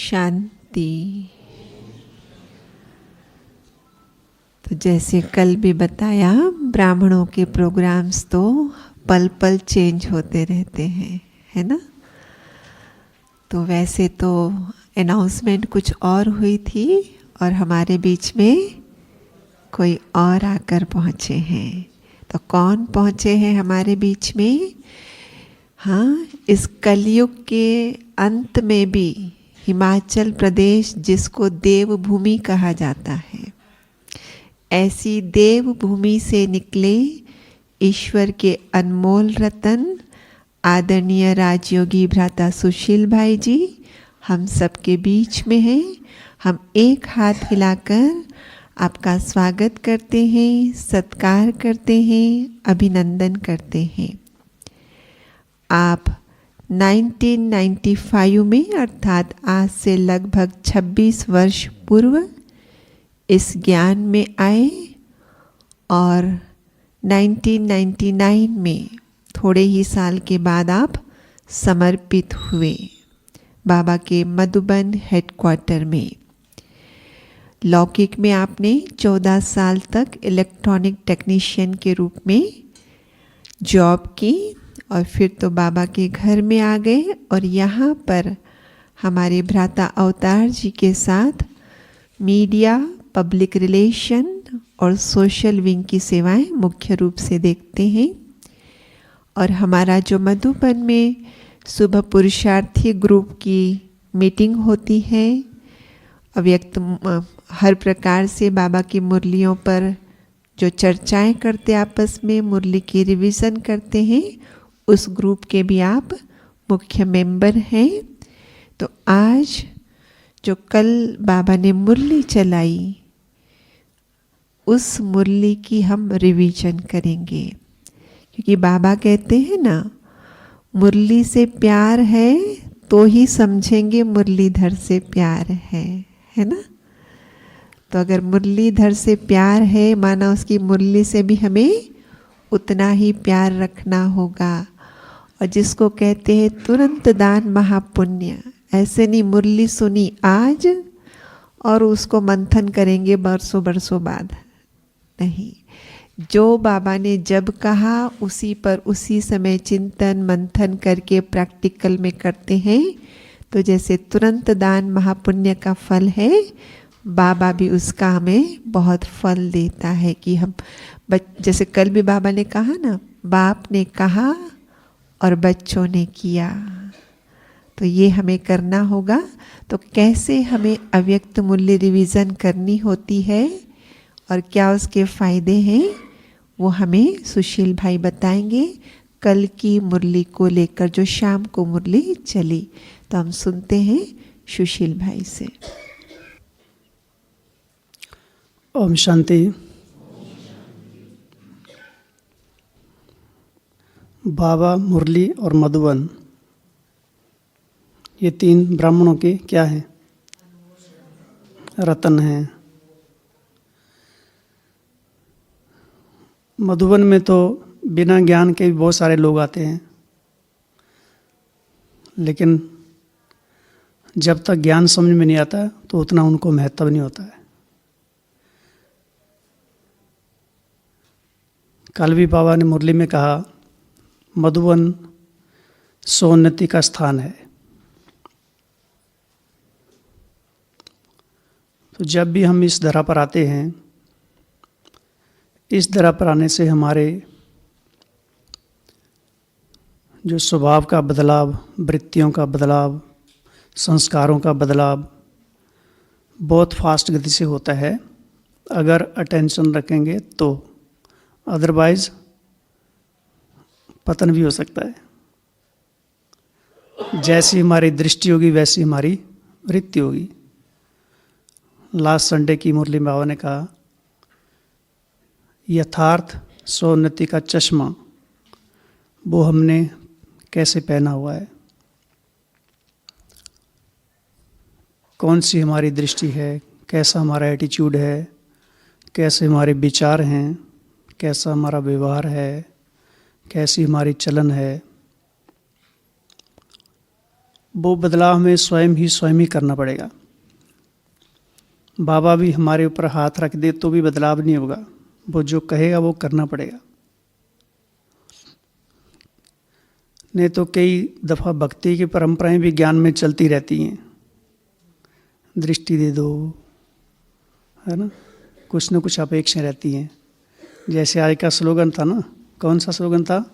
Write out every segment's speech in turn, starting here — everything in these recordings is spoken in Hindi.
शांति। तो जैसे कल भी बताया, ब्राह्मणों के प्रोग्राम्स तो पल पल चेंज होते रहते हैं, है ना। तो वैसे तो अनाउंसमेंट कुछ और हुई थी और हमारे बीच में कोई और आकर पहुँचे हैं। तो कौन पहुँचे हैं हमारे बीच में? हाँ, इस कलयुग के अंत में भी हिमाचल प्रदेश, जिसको देवभूमि कहा जाता है, ऐसी देवभूमि से निकले ईश्वर के अनमोल रतन आदरणीय राजयोगी भ्राता सुशील भाई जी हम सबके बीच में हैं। हम एक हाथ हिलाकर आपका स्वागत करते हैं, सत्कार करते हैं, अभिनंदन करते हैं। आप 1995 में अर्थात आज से लगभग 26 वर्ष पूर्व इस ज्ञान में आए और 1999 में थोड़े ही साल के बाद आप समर्पित हुए बाबा के मधुबन हेडक्वार्टर में। लौकिक में आपने 14 साल तक इलेक्ट्रॉनिक टेक्नीशियन के रूप में जॉब की और फिर तो बाबा के घर में आ गए और यहाँ पर हमारे भ्राता अवतार जी के साथ मीडिया, पब्लिक रिलेशन और सोशल विंग की सेवाएं मुख्य रूप से देखते हैं। और हमारा जो मधुबन में सुबह पुरुषार्थी ग्रुप की मीटिंग होती है, अव्यक्त हर प्रकार से बाबा की मुरलियों पर जो चर्चाएं करते आपस में, मुरली की रिवीजन करते हैं, उस ग्रुप के भी आप मुख्य मेंबर हैं। तो आज जो कल बाबा ने मुरली चलाई, उस मुरली की हम रिवीजन करेंगे, क्योंकि बाबा कहते हैं ना, मुरली से प्यार है तो ही समझेंगे मुरलीधर से प्यार है ना। तो अगर मुरलीधर से प्यार है, माना उसकी मुरली से भी हमें उतना ही प्यार रखना होगा। और जिसको कहते हैं तुरंत दान महापुण्य, ऐसे नहीं मुरली सुनी आज और उसको मंथन करेंगे बरसों बरसों बाद, नहीं। जो बाबा ने जब कहा उसी पर उसी समय चिंतन मंथन करके प्रैक्टिकल में करते हैं। तो जैसे तुरंत दान महापुण्य का फल है, बाबा भी उसका हमें बहुत फल देता है कि हम जैसे कल भी बाबा ने कहा ना, बाप ने कहा और बच्चों ने किया, तो ये हमें करना होगा। तो कैसे हमें अव्यक्त मूल्य रिवीजन करनी होती है और क्या उसके फायदे हैं, वो हमें सुशील भाई बताएंगे कल की मुरली को लेकर, जो शाम को मुरली चली। तो हम सुनते हैं सुशील भाई से। ओम शांति। बाबा, मुरली और मधुबन, ये तीन ब्राह्मणों के क्या हैं? रतन हैं। मधुबन में तो बिना ज्ञान के भी बहुत सारे लोग आते हैं, लेकिन जब तक ज्ञान समझ में नहीं आता तो उतना उनको महत्व नहीं होता है। कल भी बाबा ने मुरली में कहा, मधुबन सोन्नति का स्थान है। तो जब भी हम इस धरा पर आते हैं, इस धरा पर आने से हमारे जो स्वभाव का बदलाव, वृत्तियों का बदलाव, संस्कारों का बदलाव बहुत फास्ट गति से होता है, अगर अटेंशन रखेंगे तो। अदरवाइज पतन भी हो सकता है। जैसी हमारी दृष्टि होगी वैसी हमारी वृत्ति होगी। लास्ट संडे की मुरली में बाबा ने कहा, यथार्थ सोन्नति का चश्मा वो हमने कैसे पहना हुआ है, कौन सी हमारी दृष्टि है, कैसा हमारा एटीट्यूड है, कैसे हमारे विचार हैं, कैसा हमारा व्यवहार है, कैसी हमारी चलन है, वो बदलाव हमें स्वयं ही करना पड़ेगा। बाबा भी हमारे ऊपर हाथ रख दे तो भी बदलाव नहीं होगा, वो जो कहेगा वो करना पड़ेगा। नहीं तो कई दफ़ा भक्ति की परंपराएं भी ज्ञान में चलती रहती हैं, दृष्टि दे दो, है ना, कुछ न कुछ अपेक्षाएं रहती हैं। जैसे आज का स्लोगन था ना, कौन सा स्लोगन था?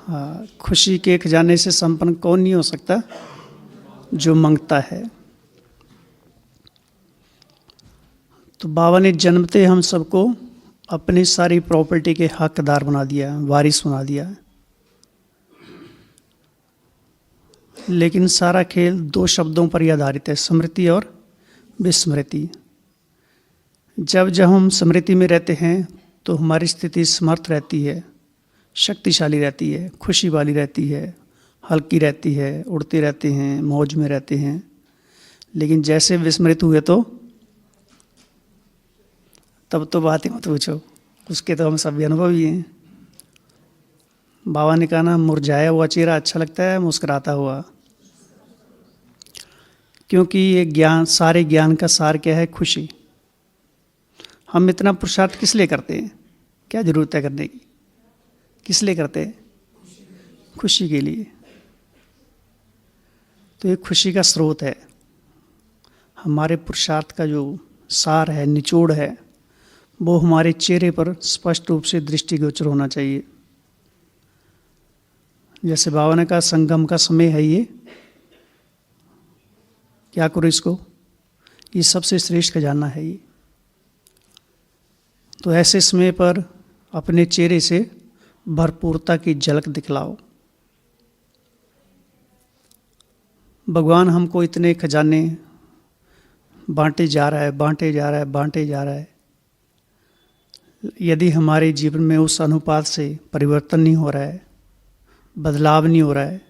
हाँ, खुशी के खजाने से संपन्न कौन नहीं हो सकता? जो मांगता है। तो बाबा ने जन्मते हम सबको अपनी सारी प्रॉपर्टी के हकदार बना दिया, वारिस बना दिया। लेकिन सारा खेल दो शब्दों पर ही आधारित है, स्मृति और विस्मृति। जब जब हम स्मृति में रहते हैं तो हमारी स्थिति समर्थ रहती है, शक्तिशाली रहती है, खुशी वाली रहती है, हल्की रहती है, उड़ते रहते हैं, मौज में रहते हैं। लेकिन जैसे विस्मृत हुए तो तब तो बात ही मत पूछो, उसके तो हम सभी अनुभवी हैं। बाबा ने कहा ना, मुरझाया हुआ चेहरा अच्छा लगता है मुस्कुराता हुआ। क्योंकि ये ज्ञान, सारे ज्ञान का सार क्या है? खुशी। हम इतना पुरुषार्थ किस लिए करते हैं? क्या जरूरत है करने की? किस लिए करते हैं? खुशी के लिए। तो ये खुशी का स्रोत है। हमारे पुरुषार्थ का जो सार है, निचोड़ है, वो हमारे चेहरे पर स्पष्ट रूप से दृष्टिगोचर होना चाहिए। जैसे बाबा ने कहा, संगम का समय है ये, क्या करो इसको, ये सबसे श्रेष्ठ खजाना है ये। तो ऐसे समय पर अपने चेहरे से भरपूरता की झलक दिखलाओ। भगवान हमको इतने खजाने बांटे जा रहा है, बांटे जा रहा है, बांटे जा रहा है। यदि हमारे जीवन में उस अनुपात से परिवर्तन नहीं हो रहा है, बदलाव नहीं हो रहा है,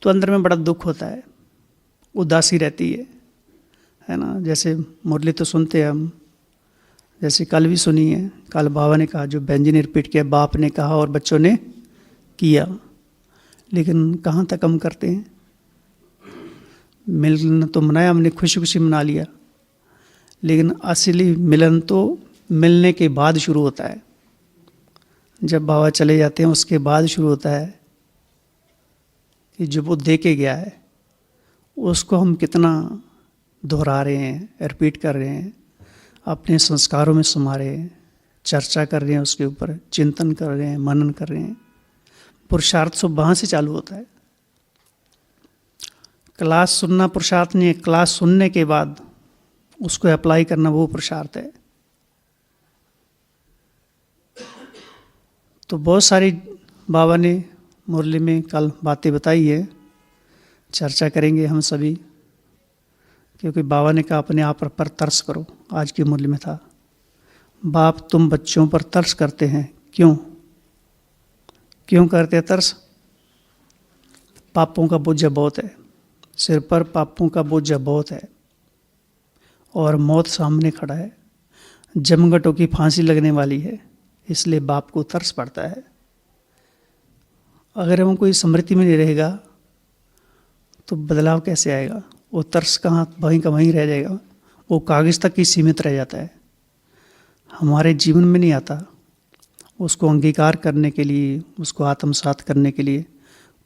तो अंदर में बड़ा दुख होता है, उदासी रहती है ना। जैसे मुरली तो सुनते हैं हम, जैसे कल भी सुनी है। कल बाबा ने कहा, जो व्यंजन रिपीट किया, बाप ने कहा और बच्चों ने किया। लेकिन कहाँ तक हम करते हैं? मिलन तो मनाया हमने, खुशी खुशी मना लिया, लेकिन असली मिलन तो मिलने के बाद शुरू होता है। जब बाबा चले जाते हैं उसके बाद शुरू होता है कि जो वो दे के गया है उसको हम कितना दोहरा रहे हैं, रिपीट कर रहे हैं, अपने संस्कारों में समा रहे हैं, चर्चा कर रहे हैं, उसके ऊपर चिंतन कर रहे हैं, मनन कर रहे हैं। पुरुषार्थ सब वहाँ से चालू होता है। क्लास सुनना पुरुषार्थ नहीं है, क्लास सुनने के बाद उसको अप्लाई करना वो पुरुषार्थ है। तो बहुत सारी बाबा ने मुरली में कल बातें बताई है, चर्चा करेंगे हम सभी। क्योंकि बाबा ने कहा, अपने आप पर तरस करो। आज की मुरली में था, बाप तुम बच्चों पर तरस करते हैं, क्यों? क्यों करते हैं तरस? पापों का बोझ बहुत है सिर पर, पापों का बोझ बहुत है, और मौत सामने खड़ा है, जमघटों की फांसी लगने वाली है, इसलिए बाप को तरस पड़ता है। अगर हम कोई स्मृति में नहीं रहेगा तो बदलाव कैसे आएगा? वो तरस कहाँ, वहीं का वहीं रह जाएगा, वो कागज़ तक ही सीमित रह जाता है, हमारे जीवन में नहीं आता। उसको अंगीकार करने के लिए, उसको आत्मसात करने के लिए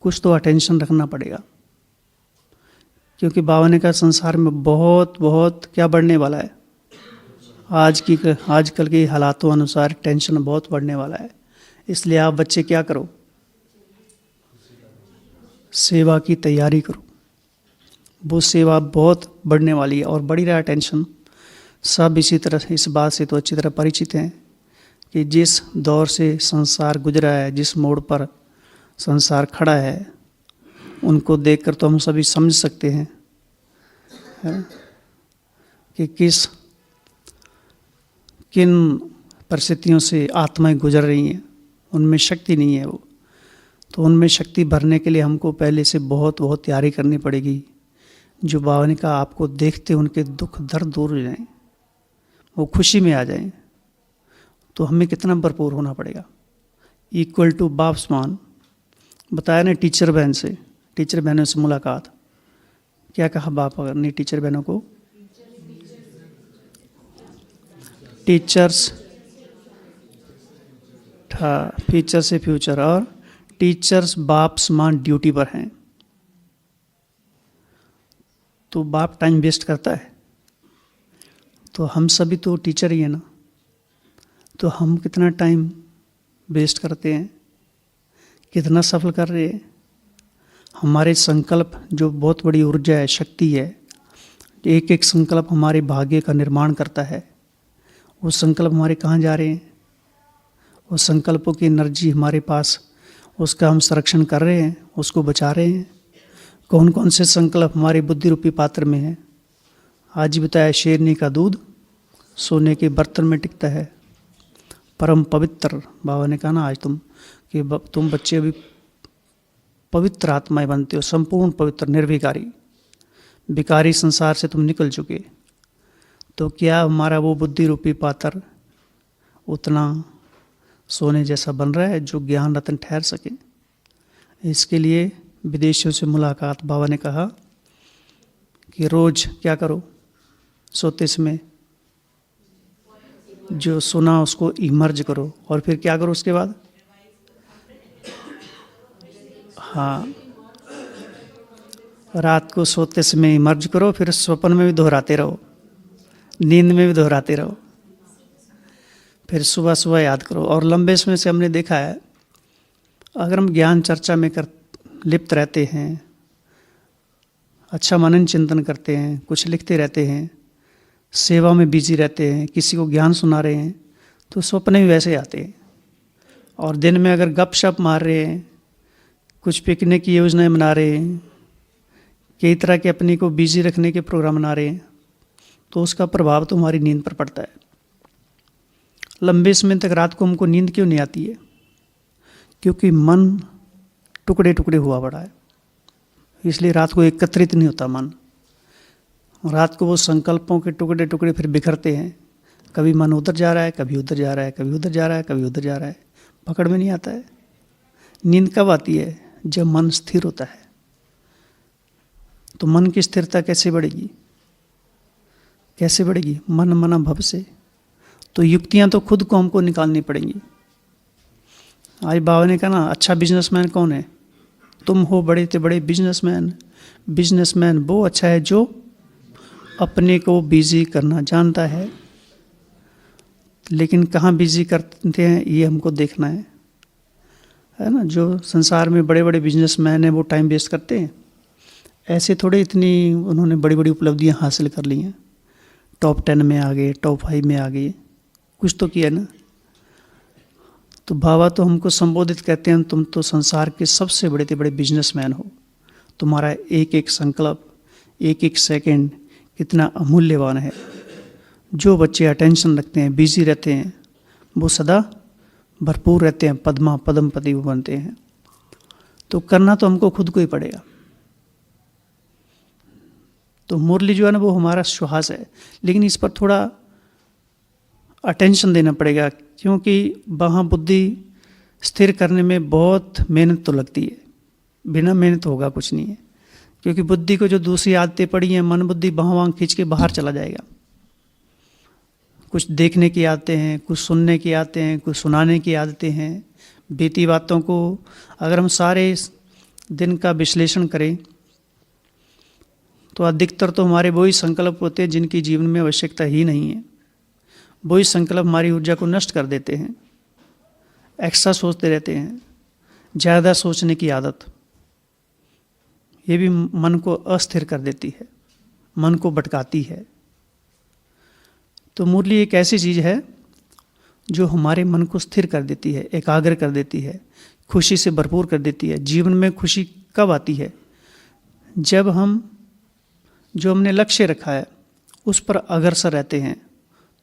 कुछ तो अटेंशन रखना पड़ेगा। क्योंकि बाबा ने कहा, संसार में बहुत बहुत क्या बढ़ने वाला है, आजकल के हालातों अनुसार टेंशन बहुत बढ़ने वाला है। इसलिए आप बच्चे क्या करो, सेवा की तैयारी करो। वो सेवा बहुत बढ़ने वाली है और बढ़ी रहा टेंशन। सब इसी तरह, इस बात से तो अच्छी तरह परिचित हैं कि जिस दौर से संसार गुजरा है, जिस मोड़ पर संसार खड़ा है, उनको देखकर तो हम सभी समझ सकते हैं कि किन परिस्थितियों से आत्माएं गुजर रही हैं। उनमें शक्ति नहीं है वो, तो उनमें शक्ति भरने के लिए हमको पहले से बहुत बहुत तैयारी करनी पड़ेगी। जो बाबा ने कहा, आपको देखते उनके दुख दर्द दूर हो जाएं, वो खुशी में आ जाएं, तो हमें कितना भरपूर होना पड़ेगा। इक्वल टू बाप समान, बताया ना टीचर बहन से, टीचर बहनों से मुलाकात, क्या कहा बाप ने टीचर बहनों को? टीचर्स, फ्यूचर से फ्यूचर, और टीचर्स बाप समान ड्यूटी पर हैं। तो बाप टाइम वेस्ट करता है, तो हम सभी तो टीचर ही है ना, तो हम कितना टाइम वेस्ट करते हैं, कितना सफल कर रहे हैं? हमारे संकल्प जो बहुत बड़ी ऊर्जा है, शक्ति है, एक एक संकल्प हमारे भाग्य का निर्माण करता है। वो संकल्प हमारे कहाँ जा रहे हैं? वो संकल्पों की एनर्जी हमारे पास, उसका हम संरक्षण कर रहे हैं, उसको बचा रहे हैं। कौन कौन से संकल्प हमारे बुद्धि रूपी पात्र में हैं? आज ही बताया, शेरनी का दूध सोने के बर्तन में टिकता है, परम पवित्र। बाबा ने कहा ना आज तुम बच्चे अभी पवित्र आत्माएं बनते हो, संपूर्ण पवित्र, निर्विकारी, विकारी संसार से तुम निकल चुके। तो क्या हमारा वो बुद्धि रूपी पात्र उतना सोने जैसा बन रहा है जो ज्ञान रत्न ठहर सके? इसके लिए विदेशियों से मुलाकात, बाबा ने कहा कि रोज क्या करो, सोते समय जो सुना उसको इमर्ज करो, और फिर क्या करो उसके बाद? हाँ, रात को सोते समय इमर्ज करो, फिर स्वप्न में भी दोहराते रहो, नींद में भी दोहराते रहो, फिर सुबह सुबह याद करो। और लंबे समय से हमने देखा है, अगर हम ज्ञान चर्चा में लिप्त रहते हैं, अच्छा मनन चिंतन करते हैं, कुछ लिखते रहते हैं, सेवा में बिजी रहते हैं, किसी को ज्ञान सुना रहे हैं, तो सपने भी वैसे आते हैं। और दिन में अगर गपशप मार रहे हैं, कुछ पिकनिक की योजनाएं बना रहे हैं, कई तरह के अपने को बिजी रखने के प्रोग्राम बना रहे हैं, तो उसका प्रभाव तो हमारी नींद पर पड़ता है। लंबे समय तक रात को हमको नींद क्यों नहीं आती है? क्योंकि मन टुकड़े टुकड़े हुआ पड़ा है, इसलिए रात को एकत्रित नहीं होता मन। रात को वो संकल्पों के टुकड़े टुकड़े फिर बिखरते हैं, कभी मन उधर जा रहा है, कभी उधर जा रहा है, कभी उधर जा रहा है, कभी उधर जा रहा है, पकड़ में नहीं आता है। नींद कब आती है? जब मन स्थिर होता है। तो मन की स्थिरता कैसे बढ़ेगी? कैसे बढ़ेगी? मन मना भव से। तो युक्तियां तो खुद को हमको निकालनी पड़ेंगी। आज बाबा ने कहा ना, अच्छा बिजनेसमैन कौन है? तुम हो बड़े से बड़े बिजनेसमैन। बिजनेसमैन वो अच्छा है जो अपने को बिजी करना जानता है। लेकिन कहाँ बिजी करते हैं ये हमको देखना है ना। जो संसार में बड़े बड़े बिजनेसमैन हैं वो टाइम वेस्ट करते हैं। ऐसे थोड़े इतनी उन्होंने बड़ी बड़ी उपलब्धियां हासिल कर ली हैं, टॉप 10 में आ गए, टॉप 5 में आ गए, कुछ तो किया ना। तो बाबा तो हमको संबोधित कहते हैं, तुम तो संसार के सबसे बड़े से बड़े बिजनेसमैन हो। तुम्हारा एक एक संकल्प, एक एक सेकंड कितना अमूल्यवान है। जो बच्चे अटेंशन रखते हैं, बिजी रहते हैं, वो सदा भरपूर रहते हैं, पद्मा पद्मपति वो बनते हैं। तो करना तो हमको खुद को ही पड़ेगा। तो मुरली जो है ना वो हमारा श्वास है, लेकिन इस पर थोड़ा अटेंशन देना पड़ेगा, क्योंकि वहाँ बुद्धि स्थिर करने में बहुत मेहनत तो लगती है। बिना मेहनत होगा कुछ नहीं है, क्योंकि बुद्धि को जो दूसरी आदतें पड़ी हैं, मन बुद्धि वहाँ खींच के बाहर चला जाएगा। कुछ देखने की आदतें हैं, कुछ सुनने की आदतें हैं, कुछ सुनाने की आदतें हैं। बीती बातों को अगर हम सारे दिन का विश्लेषण करें तो अधिकतर तो हमारे वही संकल्प होते हैं जिनकी जीवन में आवश्यकता ही नहीं है। वही संकल्प हमारी ऊर्जा को नष्ट कर देते हैं। एक्स्ट्रा सोचते रहते हैं, ज़्यादा सोचने की आदत, ये भी मन को अस्थिर कर देती है, मन को भटकाती है। तो मुरली एक ऐसी चीज़ है जो हमारे मन को स्थिर कर देती है, एकाग्र कर देती है, खुशी से भरपूर कर देती है। जीवन में खुशी कब आती है? जब हम जो हमने लक्ष्य रखा है उस पर अग्रसर रहते हैं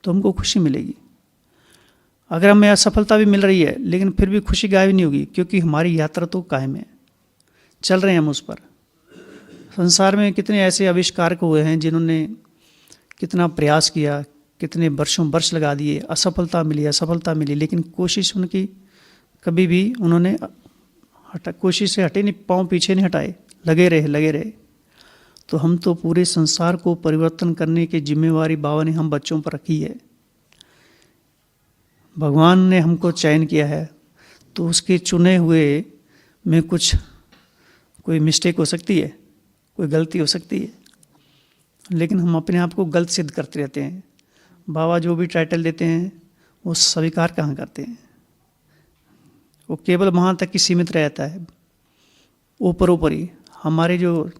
तो हमको खुशी मिलेगी। अगर हमें असफलता भी मिल रही है लेकिन फिर भी खुशी गायब नहीं होगी, क्योंकि हमारी यात्रा तो कायम है, चल रहे हैं हम उस पर। संसार में कितने ऐसे आविष्कारक हुए हैं जिन्होंने कितना प्रयास किया, कितने वर्ष लगा दिए, असफलता मिली, लेकिन कोशिश उनकी कभी भी उन्होंने कोशिश से हटे नहीं, पाँव पीछे नहीं हटाए, लगे रहे। तो हम तो पूरे संसार को परिवर्तन करने की जिम्मेवारी बाबा ने हम बच्चों पर रखी है। भगवान ने हमको चयन किया है, तो उसके चुने हुए में कोई मिस्टेक हो सकती है, कोई गलती हो सकती है, लेकिन हम अपने आप को गलत सिद्ध करते रहते हैं। बाबा जो भी टाइटल देते हैं वो स्वीकार कहाँ करते हैं, वो केवल वहाँ तक ही सीमित रहता है, ऊपर ही, हमारे जो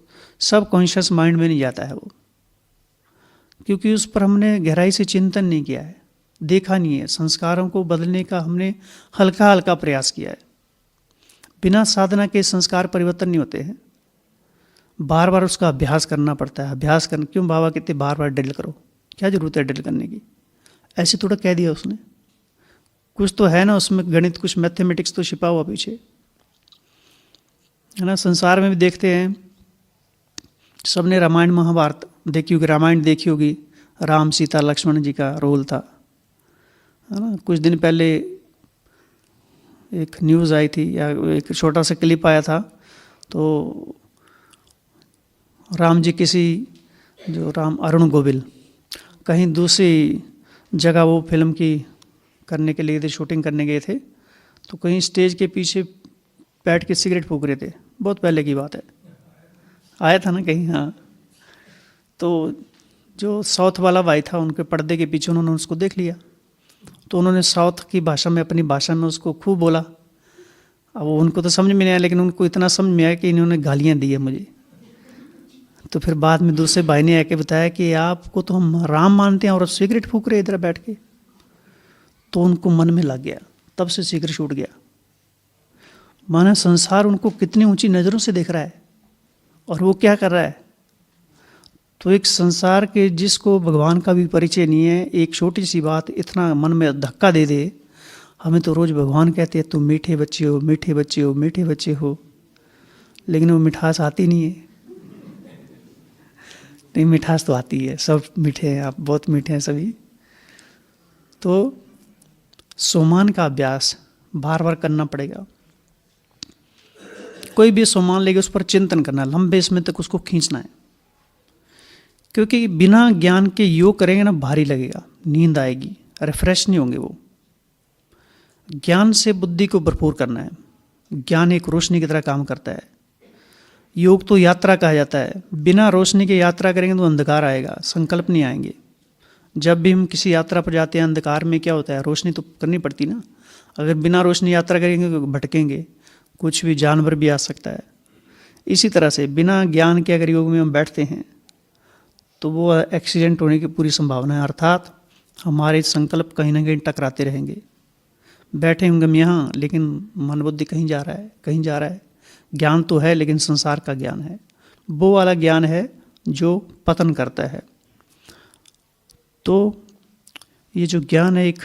सब कॉन्शियस माइंड में नहीं जाता है वो, क्योंकि उस पर हमने गहराई से चिंतन नहीं किया है, देखा नहीं है। संस्कारों को बदलने का हमने हल्का हल्का प्रयास किया है। बिना साधना के संस्कार परिवर्तन नहीं होते हैं, बार बार उसका अभ्यास करना पड़ता है। अभ्यास करना क्यों बाबा कहते बार बार ड्रिल करो, क्या जरूरत है ड्रिल करने की, ऐसे थोड़ा कह दिया उसने, कुछ तो है ना उसमें, गणित कुछ मैथमेटिक्स तो छिपा हुआ पीछे, है ना। संसार में भी देखते हैं, सबने रामायण महाभारत देखी होगी, रामायण देखी होगी, राम सीता लक्ष्मण जी का रोल था, है ना। कुछ दिन पहले एक न्यूज़ आई थी या एक छोटा सा क्लिप आया था, तो राम जी जो राम अरुण गोविल कहीं दूसरी जगह वो फिल्म की करने के लिए थे, शूटिंग करने गए थे, तो कहीं स्टेज के पीछे बैठ के सिगरेट फूंक रहे थे, बहुत पहले की बात है, आया था ना कहीं, हाँ। तो जो साउथ वाला भाई था, उनके पर्दे के पीछे उन्होंने उसको देख लिया, तो उन्होंने साउथ की भाषा में, अपनी भाषा में उसको खूब बोला। अब उनको तो समझ में नहीं आया, लेकिन उनको इतना समझ में आया कि इन्होंने गालियाँ दी है मुझे। तो फिर बाद में दूसरे भाई ने आके बताया कि आपको तो हम राम मानते हैं और सिगरेट फूंक रहे इधर बैठ के। तो उनको मन में लग गया, तब से सिगरेट छूट गया। माना संसार उनको कितनी ऊंची नज़रों से देख रहा है और वो क्या कर रहा है। तो एक संसार के जिसको भगवान का भी परिचय नहीं है, एक छोटी सी बात इतना मन में धक्का दे दे। हमें तो रोज़ भगवान कहते हैं तुम मीठे बच्चे हो, मीठे बच्चे हो, मीठे बच्चे हो, लेकिन वो मिठास आती नहीं है। नहीं, मिठास तो आती है, सब मीठे हैं, आप बहुत मीठे हैं सभी। तो सोमान का अभ्यास बार बार करना पड़ेगा। कोई भी सोमान लेके उस पर चिंतन करना, लंबे समय तक उसको खींचना है, क्योंकि बिना ज्ञान के योग करेंगे ना, भारी लगेगा, नींद आएगी, रिफ्रेश नहीं होंगे वो। ज्ञान से बुद्धि को भरपूर करना है। ज्ञान एक रोशनी की तरह काम करता है। योग तो यात्रा कहा जाता है, बिना रोशनी के यात्रा करेंगे तो अंधकार आएगा, संकल्प नहीं आएंगे। जब भी हम किसी यात्रा पर जाते हैं, अंधकार में क्या होता है, रोशनी तो करनी पड़ती ना। अगर बिना रोशनी यात्रा करेंगे तो भटकेंगे, कुछ भी जानवर भी आ सकता है। इसी तरह से बिना ज्ञान के अगर योग में हम बैठते हैं तो वो एक्सीडेंट होने की पूरी संभावना है, अर्थात हमारे संकल्प कहीं ना कहीं टकराते रहेंगे। बैठे होंगे हम यहाँ, लेकिन मन बुद्धि कहीं जा रहा है, कहीं जा रहा है। ज्ञान तो है, लेकिन संसार का ज्ञान है, वो वाला ज्ञान है जो पतन करता है। तो ये जो ज्ञान है एक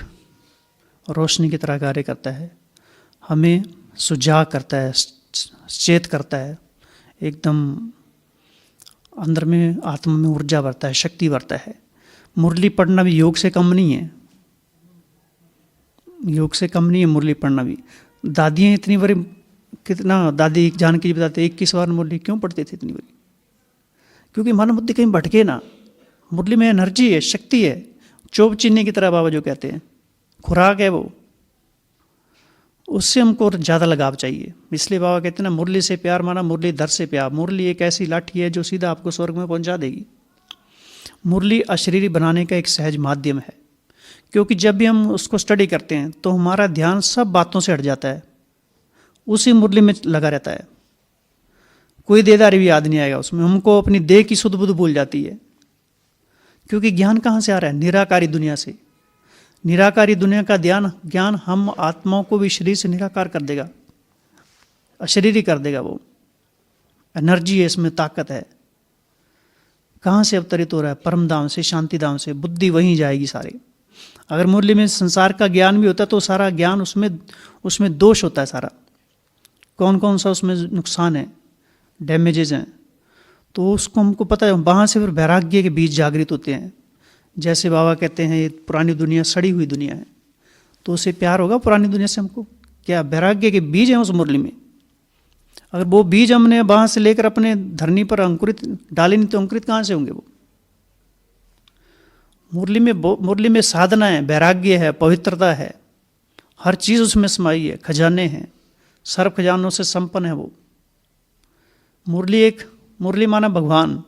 रोशनी की तरह कार्य करता है, हमें सुजाग करता है, चेत करता है, एकदम अंदर में आत्मा में ऊर्जा बढ़ता है, शक्ति बढ़ता है। मुरली पढ़ना भी योग से कम नहीं है, योग से कम नहीं है मुरली पढ़ना भी। दादियाँ इतनी बड़ी, कितना दादी जानकी जी बताते 21 बार मुरली क्यों पढ़ते थे इतनी बड़ी, क्योंकि मन बुद्धि कहीं भटके ना। मुरली में एनर्जी है, शक्ति है, चोप चीनी की तरह बाबा जो कहते हैं, खुराक है वो, उससे हमको ज़्यादा लगाव चाहिए। इसलिए बाबा कहते हैं ना, मुरली से प्यार माना मुरली दर से प्यार। मुरली एक ऐसी लाठी है जो सीधा आपको स्वर्ग में पहुंचा देगी। मुरली अशरीरी बनाने का एक सहज माध्यम है, क्योंकि जब भी हम उसको स्टडी करते हैं तो हमारा ध्यान सब बातों से हट जाता है, उसी मुरली में लगा रहता है। कोई देदारी भी याद नहीं आएगा उसमें, हमको अपनी देह की सुध बुध भूल जाती है। क्योंकि ज्ञान कहाँ से आ रहा है, निराकारी दुनिया से। निराकारी दुनिया का ज्ञान हम आत्माओं को भी शरीर से निराकार कर देगा, अशरीरी कर देगा। वो एनर्जी है, इसमें ताकत है। कहाँ से अवतरित हो रहा है, परम धाम से, शांति धाम से। बुद्धि वहीं जाएगी सारे। अगर मुरली में संसार का ज्ञान भी होता है तो सारा ज्ञान उसमें दोष होता है सारा। कौन कौन सा उसमें नुकसान है, डैमेजेज हैं, तो उसको हमको पता है। वहाँ से फिर वैराग्य के बीज जागृत होते हैं। जैसे बाबा कहते हैं ये पुरानी दुनिया सड़ी हुई दुनिया है, तो उससे प्यार होगा पुरानी दुनिया से हमको, क्या वैराग्य के बीज हैं उस मुरली में। अगर वो बीज हमने वहाँ से लेकर अपने धरनी पर अंकुरित डाले नहीं तो अंकुरित कहाँ से होंगे वो? मुरली में साधना है, वैराग्य है, पवित्रता है, हर चीज़ उसमें समाई है, खजाने हैं, सर्व खजानों से संपन्न है वो। मुरली माना भगवान।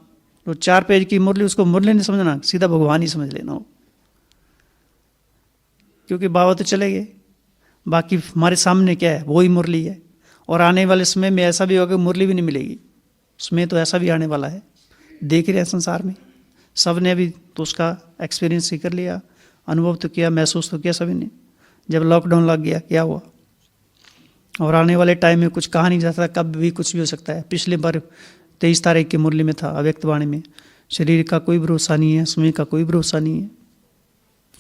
जो 4 पेज की मुरली, उसको मुरली नहीं समझना, सीधा भगवान ही समझ लेना हो। क्योंकि बाबा तो चले गए, बाकी हमारे सामने क्या है, वही मुरली है। और आने वाले समय में ऐसा भी होगा कि मुरली भी नहीं मिलेगी, उसमें तो ऐसा भी आने वाला है। देख रहे हैं संसार में, सब ने अभी तो उसका एक्सपीरियंस ही कर लिया, अनुभव तो किया, महसूस तो किया सभी ने। जब लॉकडाउन लग गया क्या हुआ, और आने वाले टाइम में कुछ कहा नहीं जाता, कब भी कुछ भी हो सकता है। पिछले बार 23 तारीख की मुरली में था, अव्यक्त वाणी में, शरीर का कोई भरोसा नहीं है, समय का कोई भरोसा नहीं है,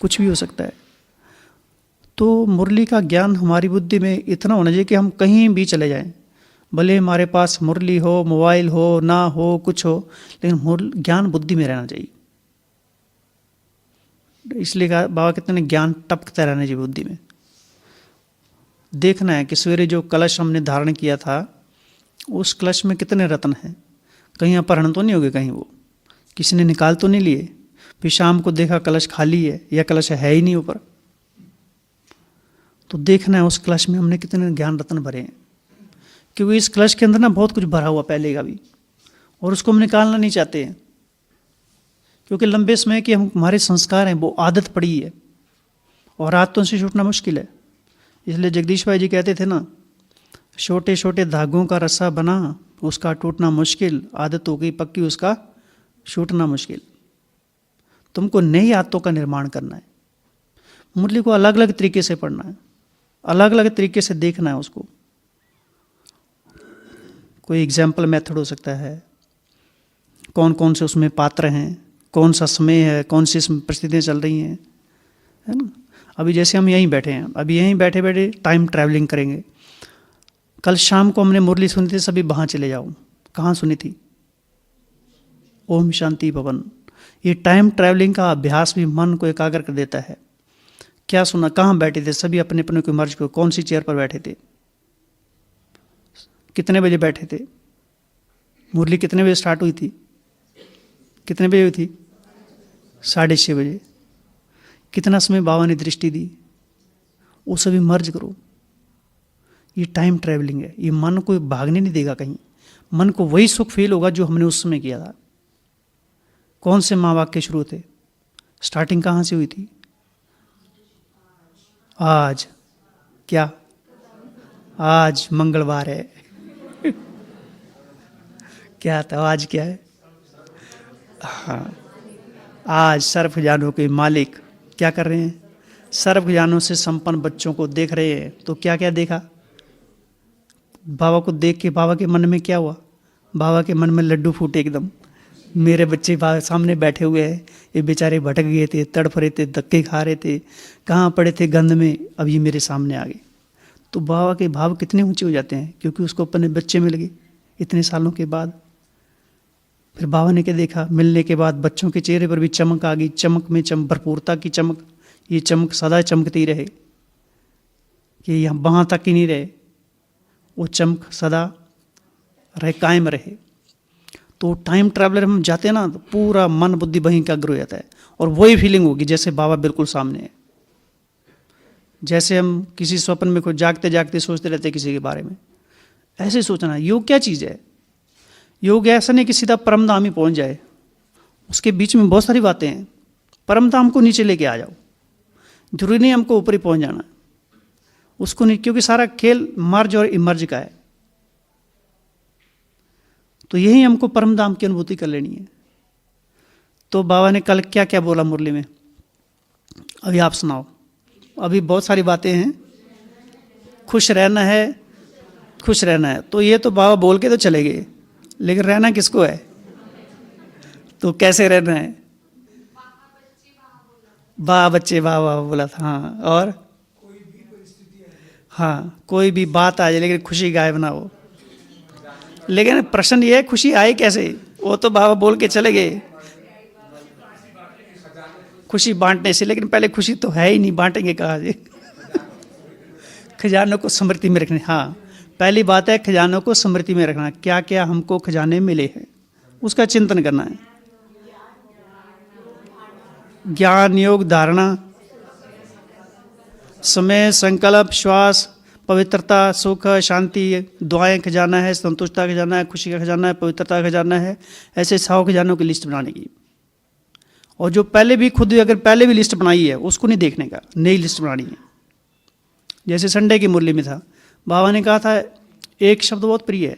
कुछ भी हो सकता है। तो मुरली का ज्ञान हमारी बुद्धि में इतना होना चाहिए कि हम कहीं भी चले जाएं, भले हमारे पास मुरली हो, मोबाइल हो, ना हो, कुछ हो, लेकिन ज्ञान बुद्धि में रहना चाहिए। इसलिए कहा बाबा कितने ज्ञान टपकता रहना चाहिए बुद्धि में। देखना है कि सवेरे जो कलश हमने धारण किया था, उस कलश में कितने रत्न हैं, कहीं अपहरण तो नहीं हो गए, कहीं वो किसी ने निकाल तो नहीं लिए। फिर शाम को देखा कलश खाली है या कलश है ही नहीं ऊपर, तो देखना है उस कलश में हमने कितने ज्ञान रत्न भरे हैं। क्योंकि इस कलश के अंदर ना बहुत कुछ भरा हुआ पहले का भी, और उसको हम निकालना नहीं चाहते हैं। क्योंकि लंबे समय के हमारे संस्कार हैं, वो आदत पड़ी है, और आदतों से छूटना मुश्किल है। इसलिए जगदीश भाई जी कहते थे ना, छोटे छोटे धागों का रस्सा बना, उसका टूटना मुश्किल, आदत हो गई पक्की, उसका छूटना मुश्किल। तुमको नई आदतों का निर्माण करना है। मुरली को अलग अलग तरीके से पढ़ना है, अलग अलग तरीके से देखना है उसको। कोई एग्जाम्पल मेथड हो सकता है, कौन कौन से उसमें पात्र हैं, कौन सा समय है, कौन सी परिस्थितियाँ चल रही हैं, है ना। अभी जैसे हम यहीं बैठे हैं, अभी यहीं बैठे बैठे टाइम ट्रैवलिंग करेंगे। कल शाम को हमने मुरली सुनी थी, सभी वहाँ चले जाओ। कहाँ सुनी थी? ओम शांति भवन। ये टाइम ट्रैवलिंग का अभ्यास भी मन को एकाग्र कर देता है। क्या सुना, कहाँ बैठे थे, सभी अपने अपने को मर्ज को, कौन सी चेयर पर बैठे थे, कितने बजे बैठे थे, मुरली कितने बजे स्टार्ट हुई थी, कितने बजे हुई थी, 6:30 बजे। कितना समय बाबा ने दृष्टि दी, वो सभी मर्ज करो। ये टाइम ट्रैवलिंग है, ये मन को भागने नहीं देगा कहीं, मन को वही सुख फील होगा जो हमने उस समय किया था। कौन से माँ वाक्य शुरू थे, स्टार्टिंग कहाँ से हुई थी? आज क्या, आज मंगलवार है क्या था, आज क्या है? हाँ, आज सर्व खजानों के मालिक क्या कर रहे हैं? सर्व खजानों से संपन्न बच्चों को देख रहे हैं। तो क्या क्या देखा? बाबा को देख के बाबा के मन में क्या हुआ? बाबा के मन में लड्डू फूटे एकदम। मेरे बच्चे सामने बैठे हुए हैं, ये बेचारे भटक गए थे, तड़फ रहे थे, धक्के खा रहे थे, कहाँ पड़े थे गंध में, अब ये मेरे सामने आ गए। तो बाबा के भाव कितने ऊंचे हो जाते हैं, क्योंकि उसको अपने बच्चे मिल गए इतने सालों के बाद। फिर बाबा ने क्या देखा, मिलने के बाद बच्चों के चेहरे पर भी चमक आ गई, चमक में भरपूरता की चमक। ये चमक सदा चमकती रहे, कि यहाँ वहाँ तक ही नहीं रहे, वो चमक सदा रहे, कायम रहे। तो टाइम ट्रैवलर हम जाते हैं ना, तो पूरा मन बुद्धि वहीं एकाग्र हो जाता है, और वही फीलिंग होगी जैसे बाबा बिल्कुल सामने है। जैसे हम किसी स्वप्न में कोई जागते जागते सोचते रहते किसी के बारे में, ऐसे सोचना। योग क्या चीज़ है? योग ऐसा नहीं कि सीधा परम धाम ही पहुंच जाए, उसके बीच में बहुत सारी बातें हैं। परम धाम को नीचे लेके आ जाओ, जरूरी नहीं हमको ऊपर ही पहुंच जाना उसको नहीं, क्योंकि सारा खेल मर्ज और इमर्ज का है। तो यही हमको परम धाम की अनुभूति कर लेनी है। तो बाबा ने कल क्या क्या बोला मुरली में, अभी आप सुनाओ। अभी बहुत सारी बातें हैं। खुश रहना है, खुश रहना है, तो ये तो बाबा बोल के तो चले गए, लेकिन रहना किसको है? तो कैसे रहना है? बच्चे वाह बोला था। हाँ, और हाँ, कोई भी बात आ जाए लेकिन खुशी गायब ना हो। लेकिन प्रश्न ये है, खुशी आए कैसे? वो तो बाबा बोल के चले गए, खुशी बांटने से। लेकिन पहले खुशी तो है ही नहीं, बांटेंगे कहाँ से? खजानों को स्मृति में रखने। हाँ, पहली बात है खजानों को स्मृति में रखना, क्या क्या हमको खजाने मिले हैं उसका चिंतन करना है। ज्ञान, योग, धारणा, समय, संकल्प, श्वास, पवित्रता, सुख, शांति, दुआएं खजाना है, संतुष्टता खजाना है, खुशी का खजाना है, पवित्रता खजाना है। ऐसे 100 खजानों की लिस्ट बनाने की। और जो पहले भी खुद अगर पहले भी लिस्ट बनाई है उसको नहीं देखने का, नई लिस्ट बनानी है। जैसे संडे की मुरली में था, बाबा ने कहा था एक शब्द बहुत प्रिय है,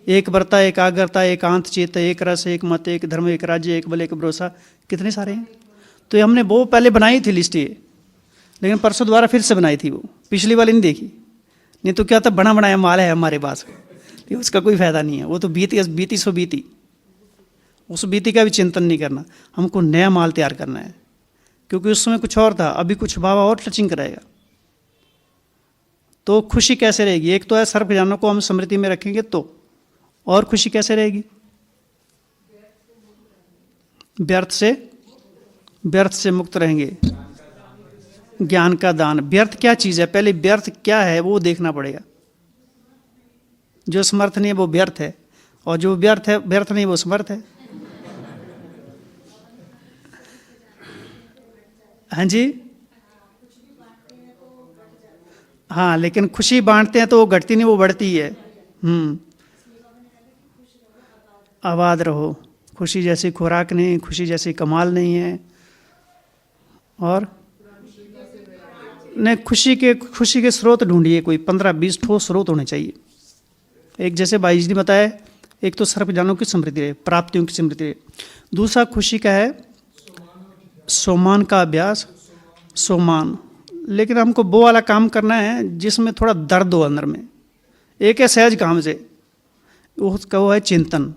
एक व्रता, एक आग्रता, एक आंत चित्त, एक रस, एक मत, एक धर्म, एक राज्य, एक बल, एक भरोसा, कितने सारे हैं। तो ये हमने वो पहले बनाई थी लिस्ट ये, लेकिन परसों दोबारा फिर से बनाई थी, वो पिछली वाली नहीं देखी। नहीं तो क्या था, बना बनाया माल है हमारे पास, उसका कोई फायदा नहीं है। वो तो बीती सो बीती, उस बीती का भी चिंतन नहीं करना, हमको नया माल तैयार करना है। क्योंकि उस समय कुछ और था, अभी कुछ बाबा और टचिंग कराएगा। तो खुशी कैसे रहेगी? एक तो है सर्व खजानों को हम स्मृति में रखेंगे तो, और खुशी कैसे रहेगी? व्यर्थ से मुक्त रहेंगे। ज्ञान का दान। व्यर्थ क्या चीज़ है? पहले व्यर्थ क्या है वो देखना पड़ेगा। जो समर्थ नहीं है वो व्यर्थ है, और जो व्यर्थ नहीं वो समर्थ है। हाँ जी, हाँ, लेकिन खुशी बांटते हैं तो वो घटती नहीं, वो बढ़ती है। आबाद रहो। खुशी जैसी खुराक नहीं, खुशी जैसी कमाल नहीं है। और नहीं, खुशी के स्रोत ढूंढिए, कोई 15-20 ठोस स्रोत होने चाहिए। एक जैसे भाई जी ने बताया, एक तो सर्व खजानों की स्मृति रहे, प्राप्तियों की स्मृति रहे। दूसरा खुशी का है सोमान का अभ्यास, सोमान। लेकिन हमको वो वाला काम करना है जिसमें थोड़ा दर्द हो अंदर में। एक है सहज काम से, उसका वो है चिंतन।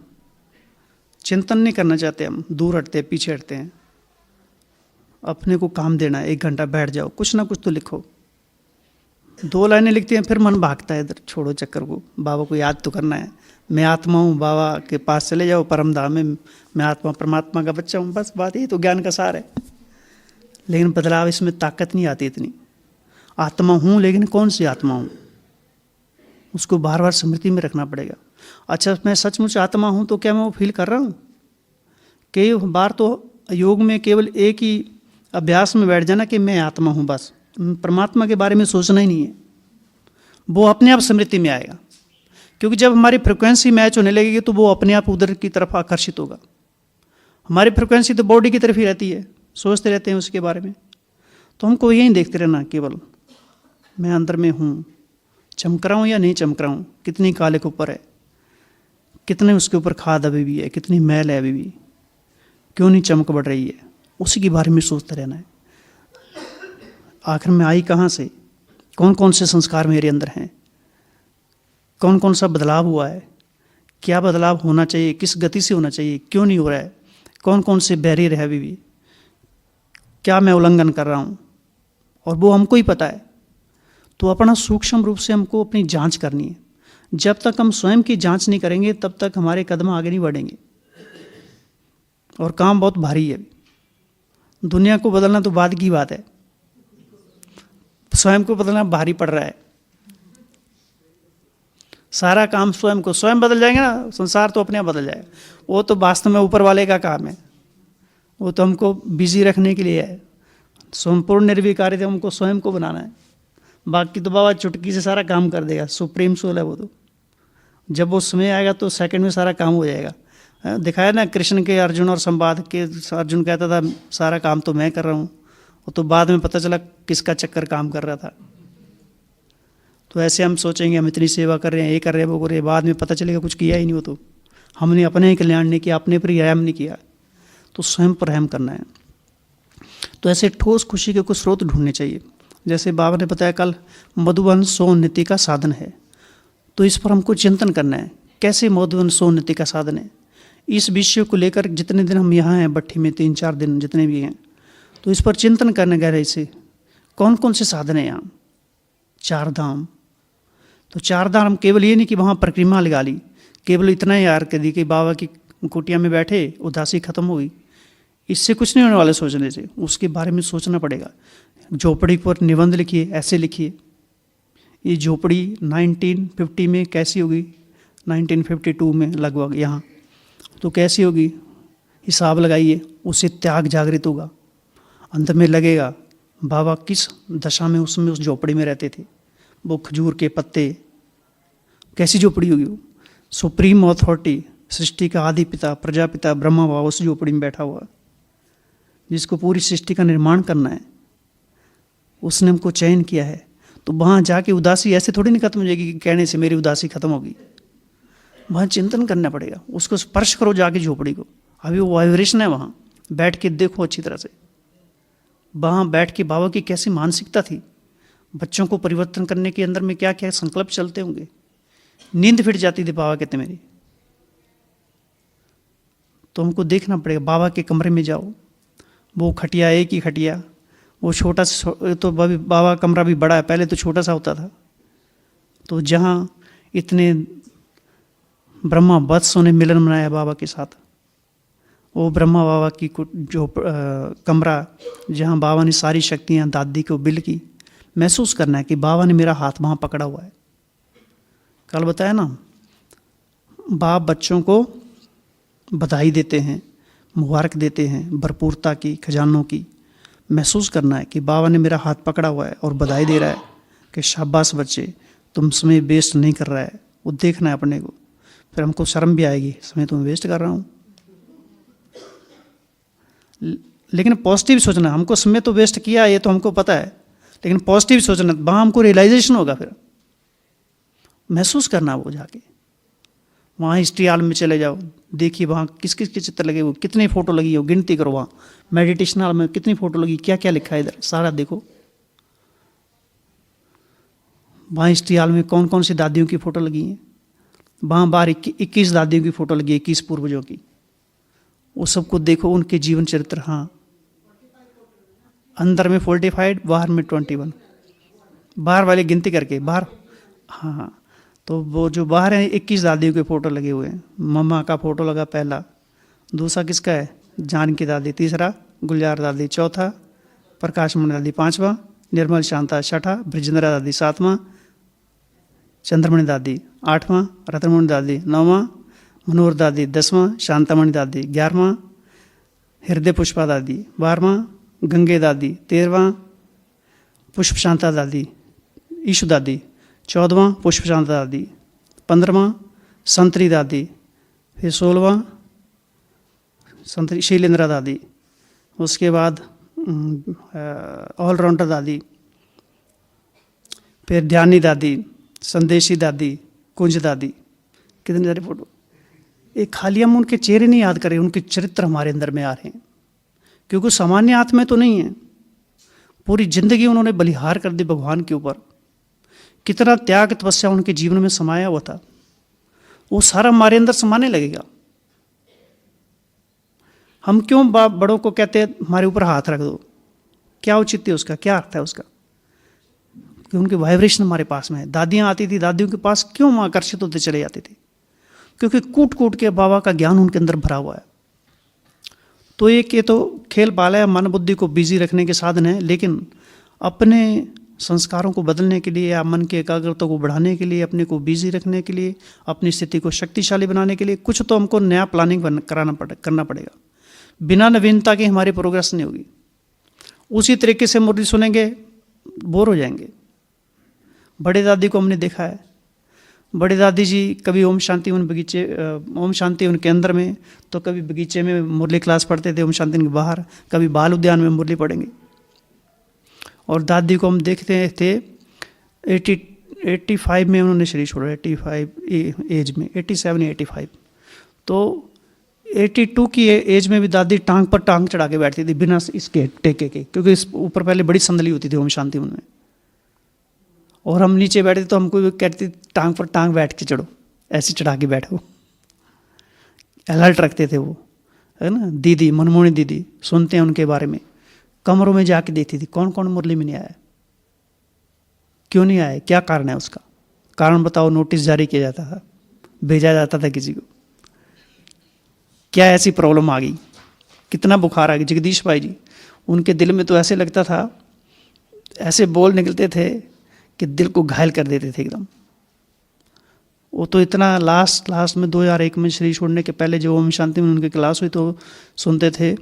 चिंतन नहीं करना चाहते हम, दूर हटते हैं, पीछे हटते हैं। अपने को काम देना है, 1 घंटा बैठ जाओ, कुछ ना कुछ तो लिखो। 2 लाइनें लिखती हैं, फिर मन भागता है इधर, छोड़ो चक्कर को, बाबा को याद तो करना है। मैं आत्मा हूँ, बाबा के पास चले जाओ परम धाम में, मैं आत्मा परमात्मा का बच्चा हूँ, बस बात यही तो ज्ञान का सार है। लेकिन बदलाव इसमें ताकत नहीं आती इतनी। आत्मा हूँ, लेकिन कौन सी आत्मा हूँ, उसको बार बार स्मृति में रखना पड़ेगा। अच्छा, मैं सचमुच आत्मा हूँ तो क्या मैं वो फील कर रहा हूँ? कई बार तो योग में केवल एक ही अभ्यास में बैठ जाना कि मैं आत्मा हूँ, बस परमात्मा के बारे में सोचना ही नहीं है, वो अपने आप स्मृति में आएगा। क्योंकि जब हमारी फ्रिक्वेंसी मैच होने लगेगी तो वो अपने आप उधर की तरफ आकर्षित होगा। हमारी फ्रिक्वेंसी तो बॉडी की तरफ ही रहती है, सोचते रहते हैं उसके बारे में। तो हमको यही देखते रहना, केवल मैं अंदर में हूँ, चमक रहा हूँ या नहीं चमक रहा हूँ, कितनी काले के ऊपर है, कितने उसके ऊपर खाद अभी भी है, कितनी मैल है अभी भी, क्यों नहीं चमक बढ़ रही है, उसी के बारे में सोचते रहना है। आखिर में आई कहाँ से, कौन कौन से संस्कार मेरे अंदर हैं, कौन कौन सा बदलाव हुआ है, क्या बदलाव होना चाहिए, किस गति से होना चाहिए, क्यों नहीं हो रहा है, कौन कौन से बैरियर है अभी भी, क्या मैं उल्लंघन कर रहा हूँ, और वो हमको ही पता है। तो अपना सूक्ष्म रूप से हमको अपनी जांच करनी है। जब तक हम स्वयं की जांच नहीं करेंगे तब तक हमारे कदम आगे नहीं बढ़ेंगे, और काम बहुत भारी है। दुनिया को बदलना तो बाद की बात है, स्वयं को बदलना भारी पड़ रहा है। सारा काम स्वयं बदल जाएंगे ना, संसार तो अपने आप बदल जाएगा। वो तो वास्तव में ऊपर वाले का काम है, वो तो हमको बिजी रखने के लिए है। संपूर्ण निर्विकारी हमको स्वयं को बनाना है, बाकी तो बाबा चुटकी से सारा काम कर देगा। सुप्रीम सोल है वो तो, जब वो समय आएगा तो सेकंड में सारा काम हो जाएगा। दिखाया ना कृष्ण के अर्जुन और संवाद के, अर्जुन कहता था सारा काम तो मैं कर रहा हूँ, और तो बाद में पता चला किसका चक्कर काम कर रहा था। तो ऐसे हम सोचेंगे हम इतनी सेवा कर रहे हैं, ये कर रहे हैं, वो कर रहे हैं, बाद में पता चलेगा कुछ किया ही नहीं। वो तो हमने अपने ही कल्याण नहीं किया, अपने पर ही रहम नहीं किया। तो स्वयं पर रहम करना है। तो ऐसे ठोस खुशी के कुछ स्रोत ढूंढने चाहिए। जैसे बाबा ने बताया कल, मधुबन सोन्नति का साधन है, तो इस पर हमको चिंतन करना है। कैसे मधुबन सोन्नति का साधन है, इस विषय को लेकर जितने दिन हम यहाँ हैं भट्ठी में, 3-4 दिन जितने भी हैं, तो इस पर चिंतन करने गहराई से कौन कौन से साधन हैं यहाँ। 4 धाम, तो 4 धाम केवल ये नहीं कि वहाँ परिक्रमा लगा ली, केवल इतना ही यार कर दी कि बाबा की कुटिया में बैठे उदासी खत्म हो गई, इससे कुछ नहीं होने वाले सोचने से। उसके बारे में सोचना पड़ेगा। झोपड़ी पर निबंध लिखिए, ऐसे लिखिए, ये झोपड़ी 1950 में कैसी होगी, 1952 में लगभग यहाँ, तो कैसी होगी हिसाब लगाइए। उससे त्याग जागृत होगा, अंत में लगेगा बाबा किस दशा में उसमें उस झोपड़ी में रहते थे। वो खजूर के पत्ते, कैसी झोपड़ी होगी वो। सुप्रीम अथॉरिटी, सृष्टि का आदि पिता, प्रजापिता ब्रह्मा बाबा उस झोपड़ी में बैठा हुआ, जिसको पूरी सृष्टि का निर्माण करना है, उसने हमको चयन किया है। तो वहाँ जाके उदासी ऐसे थोड़ी नहीं खत्म हो जाएगी कि कहने से मेरी उदासी खत्म होगी। वहाँ चिंतन करना पड़ेगा, उसको स्पर्श करो जाके झोपड़ी को। अभी वो वाइब्रेशन है, वहाँ बैठ के देखो अच्छी तरह से। वहाँ बैठ के बाबा की कैसी मानसिकता थी, बच्चों को परिवर्तन करने के अंदर में क्या क्या संकल्प चलते होंगे। नींद फिट जाती थी बाबा कहते मेरी। तो हमको देखना पड़ेगा। बाबा के कमरे में जाओ, वो खटिया, एक ही खटिया, वो छोटा सा, तो बाबा कमरा भी बड़ा है, पहले तो छोटा सा होता था। तो जहाँ इतने ब्रह्मा वत्सों ने मिलन बनाया बाबा के साथ, वो ब्रह्मा बाबा की जो कमरा, जहाँ बाबा ने सारी शक्तियाँ दादी को बिल की, महसूस करना है कि बाबा ने मेरा हाथ वहाँ पकड़ा हुआ है। कल बताया ना, बाप बच्चों को बधाई देते हैं, मुबारक देते हैं, भरपूरता की, खजानों की। महसूस करना है कि बाबा ने मेरा हाथ पकड़ा हुआ है और बधाई दे रहा है कि शाबाश बच्चे, तुम समय वेस्ट नहीं कर रहा है। वो देखना है अपने को, फिर हमको शर्म भी आएगी, समय तो मैं वेस्ट कर रहा हूँ। लेकिन पॉजिटिव सोचना, हमको समय तो वेस्ट किया ये तो हमको पता है, लेकिन पॉजिटिव सोचना, वहाँ हमको रियलाइजेशन होगा। फिर महसूस करना वो जाके वहाँ हिस्ट्री हॉल में चले जाओ, देखिए वहाँ किस किस के चित्र लगे हुए, कितनी फ़ोटो लगी हो, गिनती करो। वहाँ मेडिटेशन हॉल में कितनी फ़ोटो लगी, क्या क्या लिखा है इधर, सारा देखो। वहाँ हिस्ट्री हॉल में कौन कौन सी दादियों की फ़ोटो लगी हैं। वहाँ बाहर 21 दादियों की फ़ोटो लगी है, 21 पूर्वजों की। वो सबको देखो, उनके जीवन चरित्र। हाँ, अंदर में 45, बाहर में 21, बाहर वाले गिनती करके बाहर। हाँ हाँ, तो वो जो बाहर है 21 दादियों के फ़ोटो लगे हुए हैं। मम्मा का फ़ोटो लगा पहला, दूसरा किसका है, जानकी दादी, तीसरा गुलजार दादी, चौथा प्रकाशमणि दादी, पांचवा निर्मल शांता, छठा ब्रिजेंद्रा दादी, सातवां चंद्रमणि दादी, आठवां रत्नमणि दादी, नौवां मनोहर दादी, 10वां शांतामणि दादी, 11वां हृदय पुष्पा दादी, 12वां गंगे दादी, 13वां पुष्प शांता दादी, ईशु दादी, 14वां पुष्प शांता दादी, 15वां संतरी दादी, फिर 16वां संतरी शैलेंद्रा दादी, उसके बाद ऑलराउंडर दादी, फिर ध्यानी दादी, संदेशी दादी, कुंज दादी। कितने सारे फोटो। एक खाली हम उनके चेहरे नहीं याद करें, उनके चरित्र हमारे अंदर में आ रहे हैं, क्योंकि सामान्य आत्मा तो नहीं है। पूरी जिंदगी उन्होंने बलिहार कर दी भगवान के ऊपर। कितना त्याग तपस्या उनके जीवन में समाया हुआ था, वो सारा हमारे अंदर समाने लगेगा। हम क्यों बड़ों को कहते हैं हमारे ऊपर हाथ रख दो, क्या औचित्य उसका, क्या अर्थ है उसका? कि उनके वाइब्रेशन हमारे पास में है। दादियाँ आती थी, दादियों के पास क्यों हम आकर्षित होते चले जाते थे? क्योंकि कूट कूट के बाबा का ज्ञान उनके अंदर भरा हुआ है। तो एक ये तो खेल पाला है, मन बुद्धि को बिजी रखने के साधन है, लेकिन अपने संस्कारों को बदलने के लिए या मन की एकाग्रता को बढ़ाने के लिए, अपने को बिजी रखने के लिए, अपनी स्थिति को शक्तिशाली बनाने के लिए कुछ तो हमको नया प्लानिंग करना पड़ेगा। बिना नवीनता के हमारी प्रोग्रेस नहीं होगी। उसी तरीके से मुरली सुनेंगे बोर हो जाएंगे। बड़े दादी को हमने देखा है, बड़े दादी जी कभी ओम शांति ओम शांति उनके अंदर में, तो कभी बगीचे में मुरली क्लास पढ़ते थे, ओम शांति के बाहर, कभी बाल उद्यान में मुरली पढ़ेंगे। और दादी को हम देखते थे 85 में उन्होंने शरीर छोड़ा, 85 एज में, 87 या 85। तो 82 की एज में भी दादी टांग पर टांग चढ़ा के बैठती थी बिना इसके टेके के, क्योंकि इस ऊपर पहले बड़ी संदली होती थी ओम शांति उनमें, और हम नीचे बैठे तो हमको भी कहती टांग पर टांग बैठ के चढ़ो, ऐसे चढ़ा के बैठो। अलर्ट रखते थे वो, है ना। दीदी मनमोहनी दीदी, सुनते हैं उनके बारे में, कमरों में जाके देखती थी कौन कौन मुरली में नहीं आया, क्यों नहीं आया, क्या कारण है उसका, कारण बताओ। नोटिस जारी किया जाता था, भेजा जाता था किसी को, क्या ऐसी प्रॉब्लम आ गई, कितना बुखार आ गया। जगदीश भाई जी, उनके दिल में तो ऐसे लगता था, ऐसे बोल निकलते थे कि दिल को घायल कर देते थे एकदम। वो तो इतना लास्ट में 2001 में शरीर छोड़ने के पहले जो ओम शांति में उनकी क्लास हुई तो सुनते थे,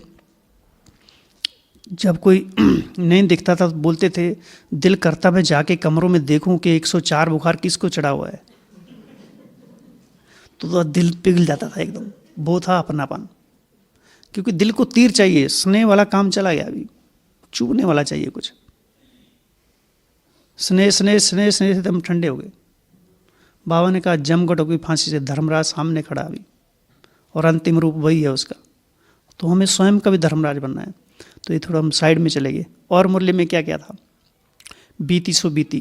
जब कोई नहीं दिखता था तो बोलते थे दिल करता मैं जाके कमरों में देखूं कि 104 बुखार किसको चढ़ा हुआ है। तो दिल पिघल जाता था एकदम, वो था अपनापन। क्योंकि दिल को तीर चाहिए, स्नेह वाला काम चला गया, अभी चुभने वाला चाहिए कुछ। स्नेह स्नेह स्नेह स्नेह से हम ठंडे हो गए। बाबा ने कहा जमघटों की फांसी से धर्मराज सामने खड़ा अभी, और अंतिम रूप वही है उसका। तो हमें स्वयं का भी धर्मराज बनना है। तो ये थोड़ा हम साइड में चले गए। और मुरली में क्या क्या था, बीती सो बीती।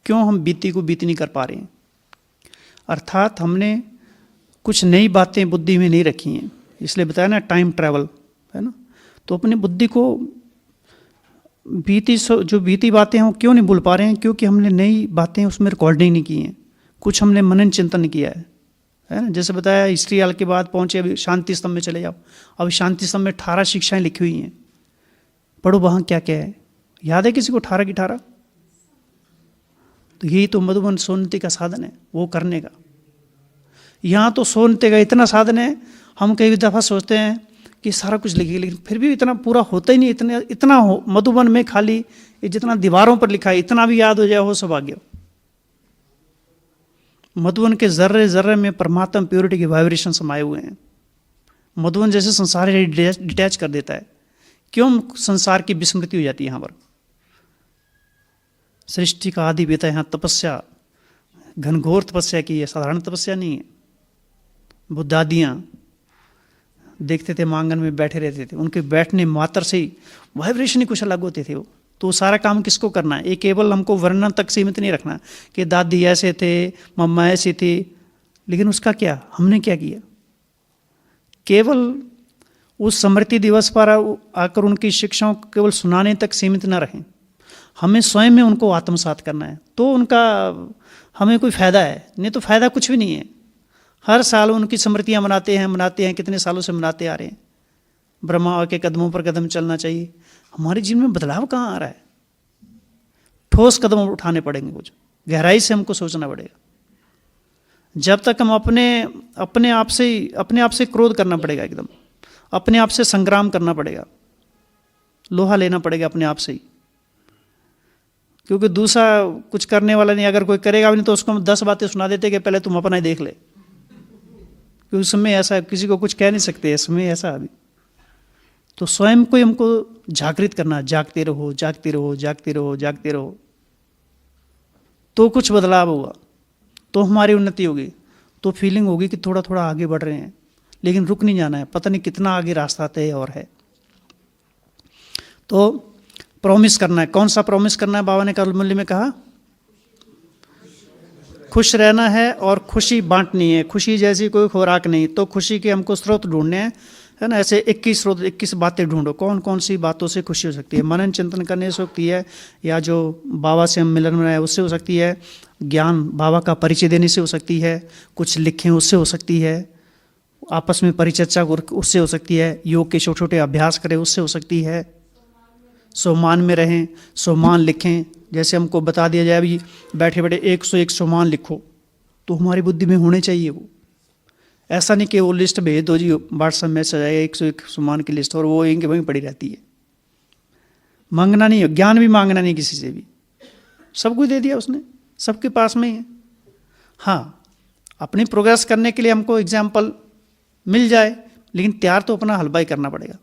क्यों हम बीती को बीती नहीं कर पा रहे हैं? अर्थात हमने कुछ नई बातें बुद्धि में नहीं रखी हैं, इसलिए बताया ना टाइम ट्रैवल है ना। तो अपनी बुद्धि को जो बीती बातें हैं वो क्यों नहीं भूल पा रहे हैं? क्योंकि हमने नई बातें उसमें रिकॉर्डिंग नहीं की हैं, कुछ हमने मनन चिंतन किया है ना। जैसे बताया हिस्ट्री हाल के बाद पहुंचे, अभी शांति स्तंभ में चले जाओ। अभी शांति स्तंभ में 18 शिक्षाएं लिखी हुई हैं, पढ़ो वहाँ क्या क्या है। याद है किसी को 18 की 18? तो यही तो मधुबन सोन्नति का साधन है, वो करने का। यहाँ तो सोन्नति का इतना साधन है, हम कई दफ़ा सोचते हैं कि सारा कुछ लिखेंगे, लेकिन फिर भी इतना पूरा होता ही नहीं। इतना हो मधुबन में, खाली ये जितना दीवारों पर लिखा है इतना भी याद हो जाए, हो सौभाग्य। मधुबन के जर्रे जर्रे में परमात्मा प्योरिटी के वाइब्रेशन समाये हुए हैं। मधुबन जैसे संसार डिटैच कर देता है। क्यों संसार की विस्मृति हो जाती है यहाँ पर? सृष्टि का आदि पिता यहाँ तपस्या, घनघोर तपस्या की है, साधारण तपस्या नहीं है। वो दादियाँ देखते थे, मांगन में बैठे रहते थे, उनके बैठने मात्र से ही वाइब्रेशन ही कुछ अलग होते थे। वो तो सारा काम किसको करना है? ये केवल हमको वर्णन तक सीमित नहीं रखना कि दादी ऐसे थे, मम्मा ऐसी थी, लेकिन उसका क्या, हमने क्या किया? केवल उस स्मृति दिवस पर आकर उनकी शिक्षाओं को केवल सुनाने तक सीमित न रहें, हमें स्वयं में उनको आत्मसात करना है, तो उनका हमें कोई फ़ायदा है। नहीं तो फ़ायदा कुछ भी नहीं है। हर साल उनकी स्मृतियाँ मनाते हैं, कितने सालों से मनाते आ रहे हैं। ब्रह्मा के कदमों पर कदम चलना चाहिए। हमारे जीवन में बदलाव कहाँ आ रहा है? ठोस कदम उठाने पड़ेंगे, कुछ गहराई से हमको सोचना पड़ेगा। जब तक हम अपने आप से क्रोध करना पड़ेगा, एकदम अपने आप से संग्राम करना पड़ेगा, लोहा लेना पड़ेगा अपने आप से ही। क्योंकि दूसरा कुछ करने वाला नहीं, अगर कोई करेगा भी नहीं तो उसको हम 10 बातें सुना देते कि पहले तुम अपना ही देख ले। क्योंकि उसमें ऐसा किसी को कुछ कह नहीं सकते, इसमें ऐसा अभी तो स्वयं को हमको जागृत करना, जागते रहो जागते रहो जागते रहो जागते रहो, तो कुछ बदलाव होगा, तो हमारी उन्नति होगी, तो फीलिंग होगी कि थोड़ा थोड़ा आगे बढ़ रहे हैं। लेकिन रुक नहीं जाना है, पता नहीं कितना आगे रास्ता तय और है। तो प्रॉमिस करना है। कौन सा प्रॉमिस करना है? बाबा ने कल मुरली में कहा खुश रहना है और खुशी बांटनी है। खुशी जैसी कोई खुराक नहीं, तो खुशी के हमको स्रोत ढूंढने हैं, है ना। ऐसे 21 बातें ढूंढो, कौन कौन सी बातों से खुशी हो सकती है। मनन चिंतन करने से होती है, या जो बाबा से हम मिलन में आए उससे हो सकती है, ज्ञान बाबा का परिचय देने से हो सकती है, कुछ लिखें उससे हो सकती है, आपस में परिचर्चा उससे हो सकती है, योग के छोटे छोटे अभ्यास करें उससे हो सकती है, सोमान में रहें, सोमान लिखें। जैसे हमको बता दिया जाए अभी बैठे बैठे 101 सोमान लिखो, तो हमारी बुद्धि में होने चाहिए वो। ऐसा नहीं कि वो लिस्ट भेज दो जी, व्हाट्सएप में से जाएगा 101 सोमान की लिस्ट और वो यहीं के वहीं पड़ी रहती है। मांगना नहीं है, ज्ञान भी मांगना नहीं किसी से भी, सब कुछ दे दिया उसने, सबके पास में ही है। हाँ, अपनी प्रोग्रेस करने के लिए हमको एग्जाम्पल मिल जाए, लेकिन तैयार तो अपना हलवा ही करना पड़ेगा।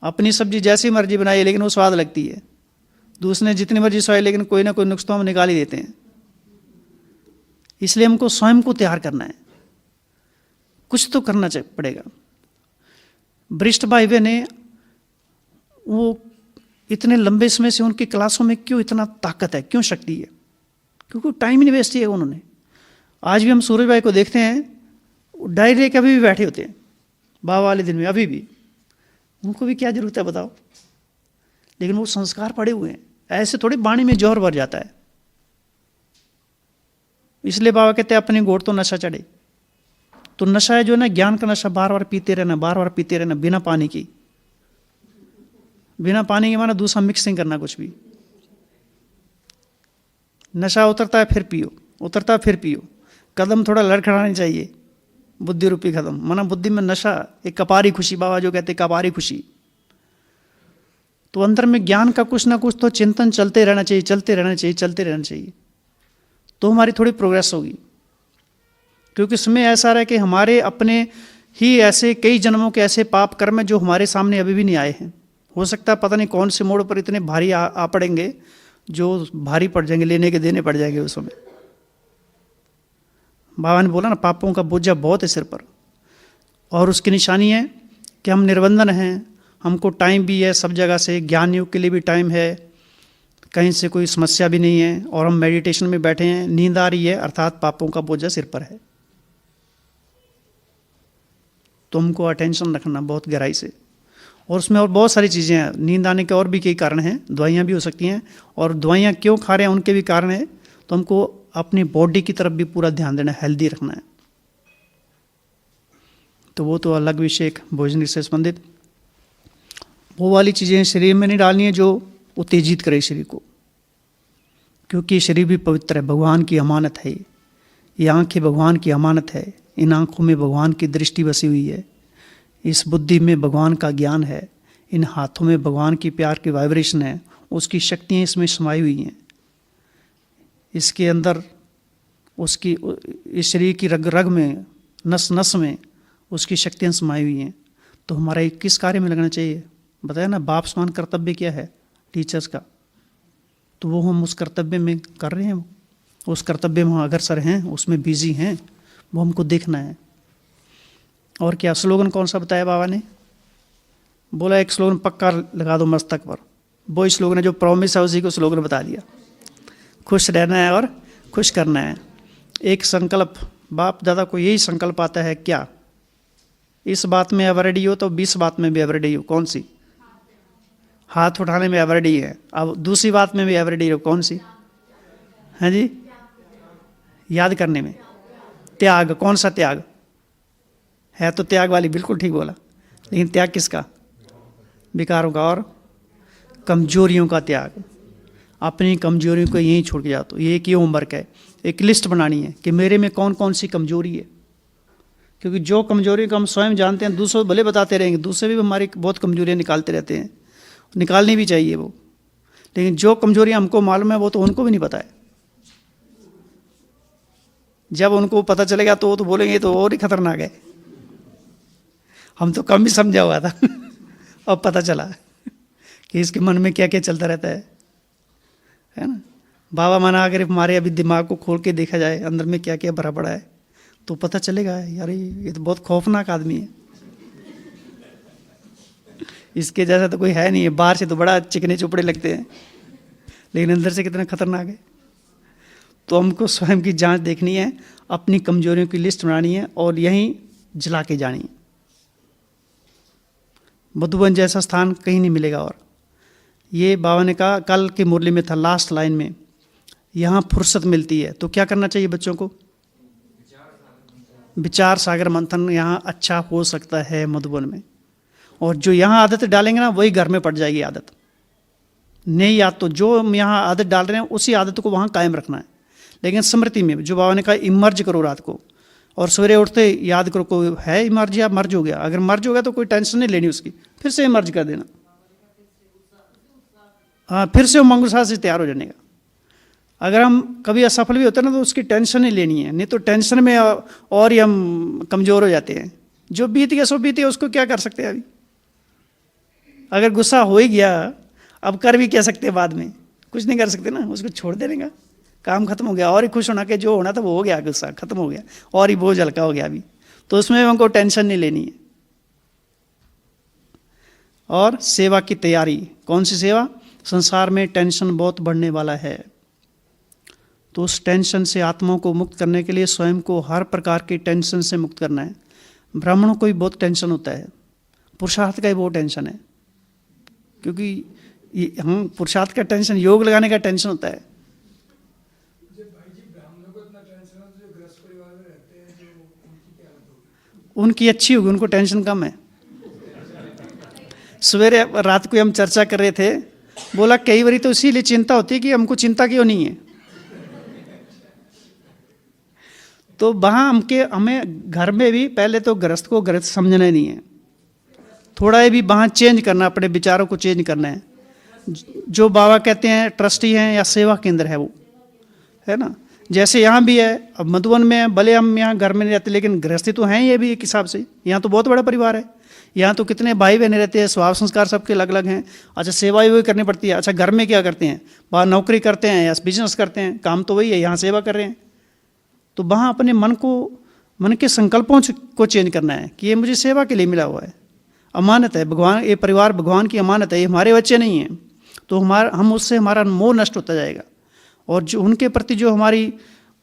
अपनी सब्जी जैसी मर्जी बनाइए लेकिन वो स्वाद लगती है, दूसरे जितनी मर्जी स्वाद, लेकिन कोई ना कोई नुक्स तो हम निकाल ही देते हैं। इसलिए हमको स्वयं को तैयार करना है, कुछ तो करना पड़ेगा। वरिष्ठ भाई ने वो इतने लंबे समय से उनकी क्लासों में क्यों इतना ताकत है, क्यों शक्ति है? क्योंकि टाइम ही नहीं वेस्ट किया उन्होंने। आज भी हम सूरज भाई को देखते हैं, डायरी लेके अभी भी बैठे होते हैं बाबा वाले दिन में, अभी भी। उनको भी क्या जरूरत है बताओ? लेकिन वो संस्कार पड़े हुए हैं, ऐसे थोड़ी वाणी में जोर भर जाता है। इसलिए बाबा कहते हैं अपने गोड़ तो नशा चढ़े। तो नशा है जो ना, ज्ञान का नशा, बार बार पीते रहना, बार बार पीते रहना, बिना पानी की। बिना पानी के माना दूसरा मिक्सिंग करना कुछ भी। नशा उतरता है फिर पियो, उतरता है फिर पियो, कदम थोड़ा लड़खड़ाने चाहिए, बुद्धि रूपी कदम, मना बुद्धि में नशा, एक कपारी खुशी, बाबा जो कहते कपारी खुशी। तो अंदर में ज्ञान का कुछ ना कुछ तो चिंतन चलते रहना चाहिए, चलते रहना चाहिए, चलते रहना चाहिए, तो हमारी थोड़ी प्रोग्रेस होगी। क्योंकि इसमें ऐसा रहा कि हमारे अपने ही ऐसे कई जन्मों के ऐसे पाप कर्म हैं जो हमारे सामने अभी भी नहीं आए हैं। हो सकता है पता नहीं कौन से मोड़ पर इतने भारी आ पड़ेंगे जो भारी पड़ जाएंगे, लेने के देने पड़ जाएंगे उस समय। बाबा ने बोला ना, पापों का बोझा बहुत है सिर पर, और उसकी निशानी है कि हम निर्बंधन हैं, हमको टाइम भी है सब जगह से, ज्ञान योग के लिए भी टाइम है, कहीं से कोई समस्या भी नहीं है, और हम मेडिटेशन में बैठे हैं, नींद आ रही है, अर्थात पापों का बोझा सिर पर है। तो हमको अटेंशन रखना बहुत गहराई से। और उसमें और बहुत सारी चीज़ें हैं, नींद आने के और भी कई कारण हैं, दवाइयाँ भी हो सकती हैं, और दवाइयाँ क्यों खा रहे हैं उनके भी कारण हैं। तो हमको अपनी बॉडी की तरफ भी पूरा ध्यान देना है, हेल्दी रखना है। तो वो तो अलग विषय, एक भोजन से संबंधित वो वाली चीज़ें शरीर में नहीं डालनी है जो उत्तेजित करे शरीर को, क्योंकि शरीर भी पवित्र है, भगवान की अमानत है। ये आँखें भगवान की अमानत है, इन आँखों में भगवान की दृष्टि बसी हुई है, इस बुद्धि में भगवान का ज्ञान है, इन हाथों में भगवान की प्यार की वाइब्रेशन है, उसकी शक्तियाँ इसमें समाई हुई हैं, इसके अंदर उसकी, इस शरीर की रग रग में, नस नस में उसकी शक्तियाँ समाई हुई हैं। तो हमारा किस कार्य में लगना चाहिए? बताया ना, बाप समान कर्तव्य क्या है टीचर्स का, तो वो हम उस कर्तव्य में कर रहे हैं, उस कर्तव्य में अग्रसर हैं, उसमें बिजी हैं, वो हमको देखना है। और क्या स्लोगन कौन सा बताया बाबा ने? बोला एक स्लोगन पक्का लगा दो मस्तक पर, वो स्लोगन है जो प्रॉमिस है, उसी को स्लोगन बता दिया, खुश रहना है और खुश करना है। एक संकल्प, बाप दादा को यही संकल्प आता है, क्या इस बात में एवरेडी हो तो 20 बात में भी एवरेडी हो। कौन सी? हाथ उठाने में एवरेडी है। अब दूसरी बात में भी एवरेडी हो, कौन सी है जी? याद करने में। त्याग, कौन सा त्याग है? तो त्याग वाली बिल्कुल ठीक बोला, लेकिन त्याग किसका? विकारों का और कमजोरियों का त्याग। अपनी कमजोरियों को यहीं छोड़ के जाओ। तो ये एक ये होमवर्क है, एक लिस्ट बनानी है कि मेरे में कौन कौन सी कमजोरी है, क्योंकि जो कमजोरी को हम स्वयं जानते हैं, दूसरों भले बताते रहेंगे, दूसरे भी हमारी बहुत कमजोरियाँ निकालते रहते हैं, निकालनी भी चाहिए वो, लेकिन जो कमजोरियाँ हमको मालूम है वो तो उनको भी नहीं पता है। जब उनको पता चलेगा तो वो तो बोलेंगे तो और ही खतरनाक है, हम तो कम ही समझा हुआ था अब पता चला कि इसके मन में क्या क्या चलता रहता है ना। बाबा माना अगर हमारे अभी दिमाग को खोल के देखा जाए अंदर में क्या क्या भरा पड़ा है, तो पता चलेगा यार ये तो बहुत खौफनाक आदमी है, इसके जैसा तो कोई है नहीं है। बाहर से तो बड़ा चिकने चुपड़े लगते हैं, लेकिन अंदर से कितना खतरनाक है। तो हमको स्वयं की जांच देखनी है, अपनी कमजोरियों की लिस्ट बनानी है और यहीं जला के जानी है। मधुबन जैसा स्थान कहीं नहीं मिलेगा। और ये बाबा ने कहा, कल की मुरली में था लास्ट लाइन में, यहाँ फुर्सत मिलती है तो क्या करना चाहिए बच्चों को? विचार सागर मंथन यहाँ अच्छा हो सकता है मधुबन में। और जो यहाँ आदत डालेंगे ना वही घर में पड़ जाएगी आदत। नई याद तो जो हम यहाँ आदत डाल रहे हैं उसी आदत को वहाँ कायम रखना है, लेकिन स्मृति में जो बाबा ने कहा इमर्ज करो रात को, और सवेरे उठते याद करो कोई है इमर्ज या मर्ज हो गया। अगर मर्ज हो गया तो कोई टेंशन नहीं लेनी उसकी, फिर से इमर्ज कर देना। हाँ, फिर से उमंग उत्साह से तैयार हो जाने का। अगर हम कभी असफल भी होते हैं ना तो उसकी टेंशन नहीं लेनी है, नहीं तो टेंशन में और ही हम कमज़ोर हो जाते हैं। जो बीत गया सो बीत गया, उसको क्या कर सकते हैं अभी। अगर गुस्सा हो ही गया अब कर भी क्या सकते हैं, बाद में कुछ नहीं कर सकते ना, उसको छोड़ देने का, काम खत्म हो गया। और ही खुश होना कि जो होना था वो हो गया, गुस्सा खत्म हो गया और ही बोझ हल्का हो गया अभी, तो उसमें हमको टेंशन नहीं लेनी है। और सेवा की तैयारी, कौन सी सेवा? संसार में टेंशन बहुत बढ़ने वाला है, तो उस टेंशन से आत्माओं को मुक्त करने के लिए स्वयं को हर प्रकार की टेंशन से मुक्त करना है। ब्राह्मणों को भी बहुत टेंशन होता है, पुरुषार्थ का ही बहुत टेंशन है, क्योंकि हम पुरुषार्थ का टेंशन, योग लगाने का टेंशन होता है। उनकी अच्छी होगी, उनको टेंशन कम है। सवेरे रात को हम चर्चा कर रहे थे, बोला कई बारी तो इसीलिए चिंता होती है कि हमको चिंता क्यों नहीं है। तो वहाँ हमें घर में भी पहले तो गृहस्थ को गृहस्थ समझना ही नहीं है, थोड़ा भी वहाँ चेंज करना, अपने विचारों को चेंज करना है। जो बाबा कहते हैं ट्रस्टी हैं या सेवा केंद्र है वो, है ना। जैसे यहाँ भी है, अब मधुबन में भले हम यहाँ घर में नहीं रहते लेकिन गृहस्थी तो हैं ये भी एक हिसाब से। यहाँ तो बहुत बड़ा परिवार है, यहाँ तो कितने भाई बहने रहते हैं, स्वभाव संस्कार सबके अलग अलग हैं। अच्छा सेवा भी करनी पड़ती है। अच्छा घर में क्या करते हैं, बाहर नौकरी करते हैं या बिजनेस करते हैं, काम तो वही है, यहाँ सेवा कर रहे हैं। तो वहाँ अपने मन के संकल्पों को चेंज करना है कि ये मुझे सेवा के लिए मिला हुआ है, अमानत है, भगवान, ये परिवार भगवान की अमानत है, ये हमारे बच्चे नहीं हैं। तो हम उससे हमारा मोह नष्ट होता जाएगा और जो उनके प्रति जो हमारी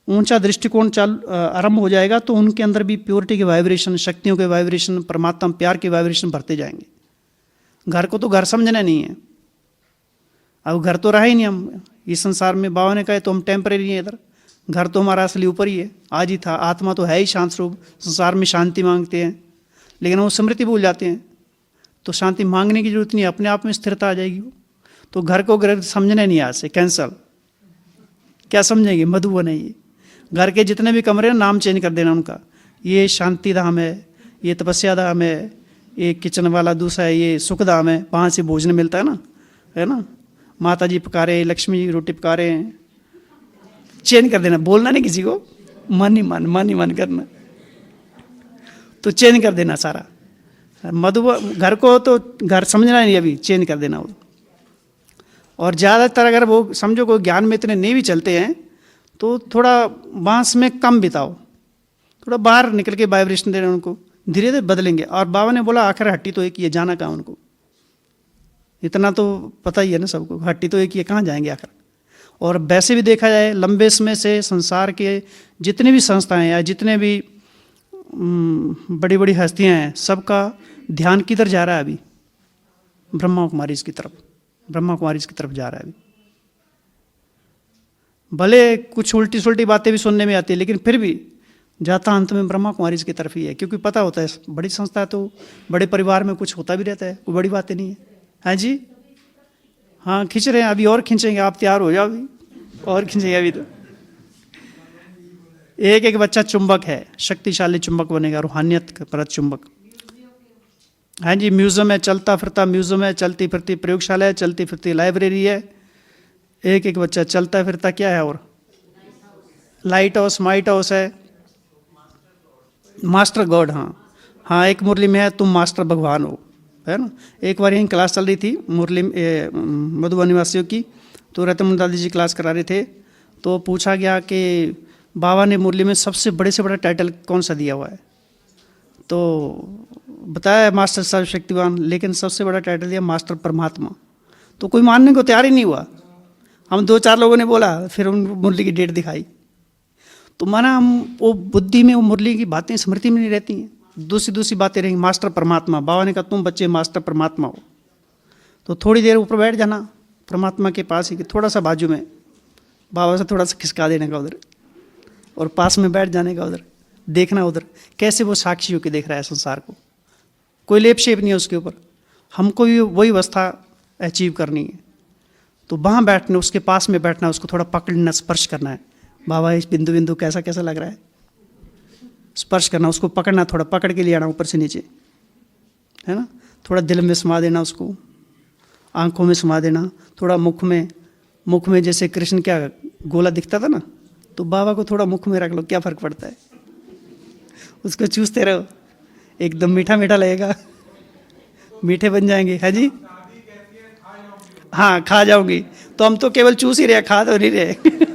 ऊंचा दृष्टिकोण आरंभ हो जाएगा तो उनके अंदर भी प्योरिटी के वाइब्रेशन, शक्तियों के वाइब्रेशन, परमात्मा प्यार के वाइब्रेशन भरते जाएंगे। घर को तो घर समझना नहीं है, अब घर तो रहा ही नहीं हम इस संसार में। बाबा ने कहा तो हम टेम्परेरी हैं इधर, घर तो हमारा असली ऊपर ही है, आज ही था। आत्मा तो है ही शांत स्वरूप, संसार में शांति मांगते हैं लेकिन वो स्मृति भूल जाते हैं। तो शांति मांगने की जरूरत नहीं है, अपने आप में स्थिरता आ जाएगी वो। तो घर को घर समझना नहीं, आज से कैंसल। क्या समझेंगे, मधुबन है ये। घर के जितने भी कमरे हैं नाम चेंज कर देना उनका, ये शांति धाम है, ये तपस्या धाम है, ये किचन वाला दूसरा है, ये सुख धाम है, वहाँ से भोजन मिलता है ना। माता जी पकारे, लक्ष्मी जी रोटी पकारे, चेंज कर देना, बोलना नहीं किसी को, मन ही मन करना, तो चेंज कर देना सारा। मधुबन घर को तो घर समझना नहीं, अभी चेंज कर देना वो। और ज़्यादातर अगर वो समझो कोई ज्ञान में इतने नहीं भी चलते हैं तो थोड़ा बांस में कम बिताओ, थोड़ा बाहर निकल के वाइब्रेशन देना उनको, धीरे धीरे बदलेंगे। और बाबा ने बोला आखिर हट्टी तो एक ही है, जाना कहाँ उनको, इतना तो पता ही है ना सबको, हट्टी तो एक ही है, कहाँ जाएंगे आखिर। और वैसे भी देखा जाए लंबे समय से संसार के जितने भी संस्थाएं या जितने भी बड़ी बड़ी हस्तियां हैं, सबका ध्यान किधर जा रहा है अभी, ब्रह्मा कुमारीज की तरफ जा रहा है अभी। भले कुछ उल्टी सुल्टी बातें भी सुनने में आती है लेकिन फिर भी जाता अंत में ब्रह्मा कुमारीज की तरफ ही है, क्योंकि पता होता है बड़ी संस्था तो बड़े परिवार में कुछ होता भी रहता है, कोई बड़ी बातें नहीं है। हाँ जी, हाँ खींच रहे हैं, अभी और खींचेंगे, आप तैयार हो जाओ, अभी और खींचेंगे। अभी तो एक एक बच्चा चुंबक है, शक्तिशाली चुंबक बनेगा, रूहानियत का परत चुंबक। हाँ जी, म्यूजियम है, चलता फिरता म्यूजियम है, चलती फिरती प्रयोगशाला है, चलती फिरती लाइब्रेरी है, एक एक बच्चा चलता फिरता क्या है, और लाइट हाउस, माइट हाउस है, मास्टर गॉड। हाँ एक मुरली में है तुम मास्टर भगवान हो, है ना। एक बार यहीं क्लास चल रही थी मुरली मधुबन निवासियों की, तो रतन दादी जी क्लास करा रहे थे, तो पूछा गया कि बाबा ने मुरली में सबसे बड़े से बड़ा टाइटल कौन सा दिया हुआ है, तो बताया मास्टर सर्वशक्तिवान, लेकिन सबसे बड़ा टाइटल दिया मास्टर परमात्मा। तो कोई मानने को तैयार ही नहीं हुआ। हम 2-4 लोगों ने बोला, फिर उन मुरली की डेट दिखाई, तो माना हम वो बुद्धि में वो मुरली की बातें स्मृति में नहीं रहती हैं, दूसरी बातें रहेंगी। मास्टर परमात्मा, बाबा ने कहा तुम बच्चे मास्टर परमात्मा हो, तो थोड़ी देर ऊपर बैठ जाना परमात्मा के पास ही, कि थोड़ा सा बाजू में बाबा से थोड़ा सा खिसका देने का उधर, और पास में बैठ जाने का उधर, देखना उधर कैसे वो साक्षी होकर देख रहा है संसार को, कोई लेप शेप नहीं है उसके ऊपर। हमको भी वही अवस्था अचीव करनी है, तो वहाँ बैठना, उसके पास में बैठना, उसको थोड़ा पकड़ना, स्पर्श करना है। बाबा इस बिंदु बिंदु कैसा कैसा लग रहा है, स्पर्श करना, उसको पकड़ना, थोड़ा पकड़ के ले आना ऊपर से नीचे, है ना। थोड़ा दिल में समा देना उसको, आंखों में समा देना, थोड़ा मुख में जैसे कृष्ण क्या गोला दिखता था ना, तो बाबा को थोड़ा मुख में रख लो, क्या फर्क पड़ता है, उसको चूसते रहो, एकदम मीठा मीठा लगेगा, मीठे बन जाएंगे। है जी, हाँ खा जाऊंगी, तो हम तो केवल चूस ही रहे, खा तो नहीं रहे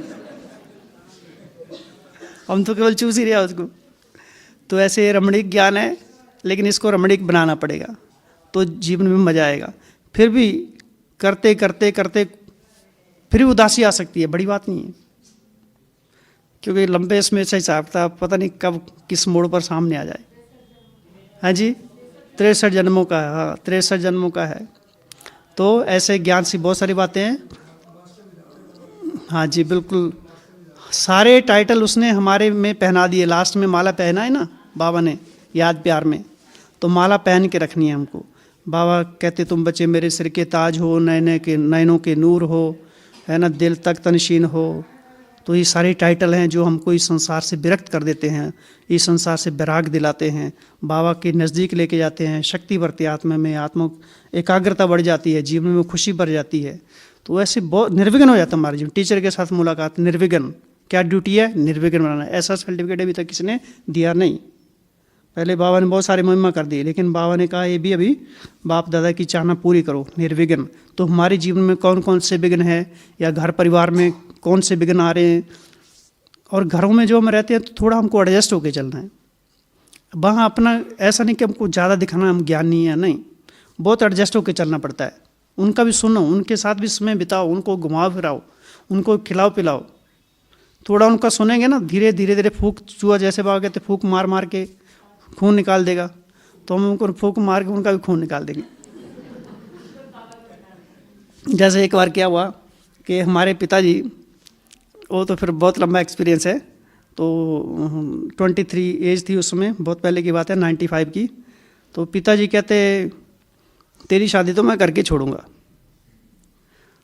हम तो केवल चूस ही रहे उसको। तो ऐसे रमणीक ज्ञान है, लेकिन इसको रमणीक बनाना पड़ेगा तो जीवन में मजा आएगा। फिर भी करते करते करते फिर भी उदासी आ सकती है, बड़ी बात नहीं है, क्योंकि लंबे समय से हिसाब था, पता नहीं कब किस मोड़ पर सामने आ जाए। हाँ जी, 63 जन्मों का है, हाँ 63 जन्मों का है। तो ऐसे ज्ञान से बहुत सारी बातें हैं। हाँ जी बिल्कुल, सारे टाइटल उसने हमारे में पहना दिए। लास्ट में माला पहना है ना बाबा ने, याद प्यार में, तो माला पहन के रखनी है हमको। बाबा कहते तुम बच्चे मेरे सिर के ताज हो, नैनों के नूर हो, है ना, दिल तक तनशीन हो, तो ये सारे टाइटल हैं जो हमको इस संसार से विरक्त कर देते हैं, इस संसार से वैराग दिलाते हैं, बाबा के नज़दीक लेके जाते हैं, शक्ति बढ़ती है आत्मा में, आत्मा एकाग्रता बढ़ जाती है, जीवन में खुशी बढ़ जाती है। तो ऐसे बहुत निर्विघ्न हो जाता है हमारे जीवन। टीचर के साथ मुलाकात, निर्विघ्न, क्या ड्यूटी है? निर्विघ्न बनाना। ऐसा सर्टिफिकेट अभी तक किसी ने दिया नहीं। पहले बाबा ने बहुत सारे महिमा कर दिए, लेकिन बाबा ने कहा ये भी अभी बाप दादा की चाहना पूरी करो, निर्विघ्न। तो हमारे जीवन में कौन कौन से विघ्न है, या घर परिवार में कौन से विघ्न आ रहे हैं, और घरों में जो हम रहते हैं तो थोड़ा हमको एडजस्ट होकर चलना है। वहाँ अपना ऐसा नहीं कि हमको ज़्यादा दिखाना हम ज्ञानी है, नहीं, बहुत एडजस्ट होकर चलना पड़ता है। उनका भी सुनो, उनके साथ भी समय बिताओ, उनको घुमाओ फिराओ, उनको खिलाओ पिलाओ। थोड़ा उनका सुनेंगे ना, धीरे धीरे धीरे फूंक, चूहा जैसे बाबा कहते फूंक मार मार के खून निकाल देगा, तो हम उनको फूंक मार के उनका भी खून निकाल देंगे। जैसे एक बार क्या हुआ कि हमारे पिताजी, वो तो फिर बहुत लंबा एक्सपीरियंस है, तो 23 एज थी उस समय, बहुत पहले की बात है, 95 की। तो पिताजी कहते तेरी शादी तो मैं करके छोड़ूंगा।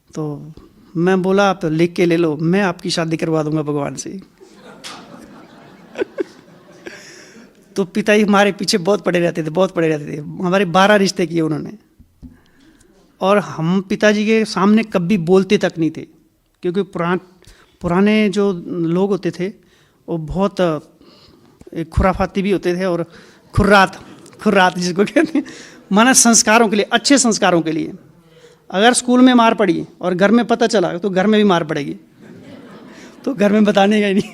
तो मैं बोला आप लिख के ले लो, मैं आपकी शादी करवा दूंगा भगवान से। तो पिताजी हमारे पीछे बहुत पड़े रहते थे, बहुत पड़े रहते थे। हमारे 12 रिश्ते किए उन्होंने, और हम पिताजी के सामने कभी बोलते तक नहीं थे, क्योंकि पुराने जो लोग होते थे वो बहुत खुराफाती भी होते थे, और खुर्रात जिसको कहते हैं, माना संस्कारों के लिए, अच्छे संस्कारों के लिए। अगर स्कूल में मार पड़ी और घर में पता चला तो घर में भी मार पड़ेगी, तो घर में बताने का ही नहीं।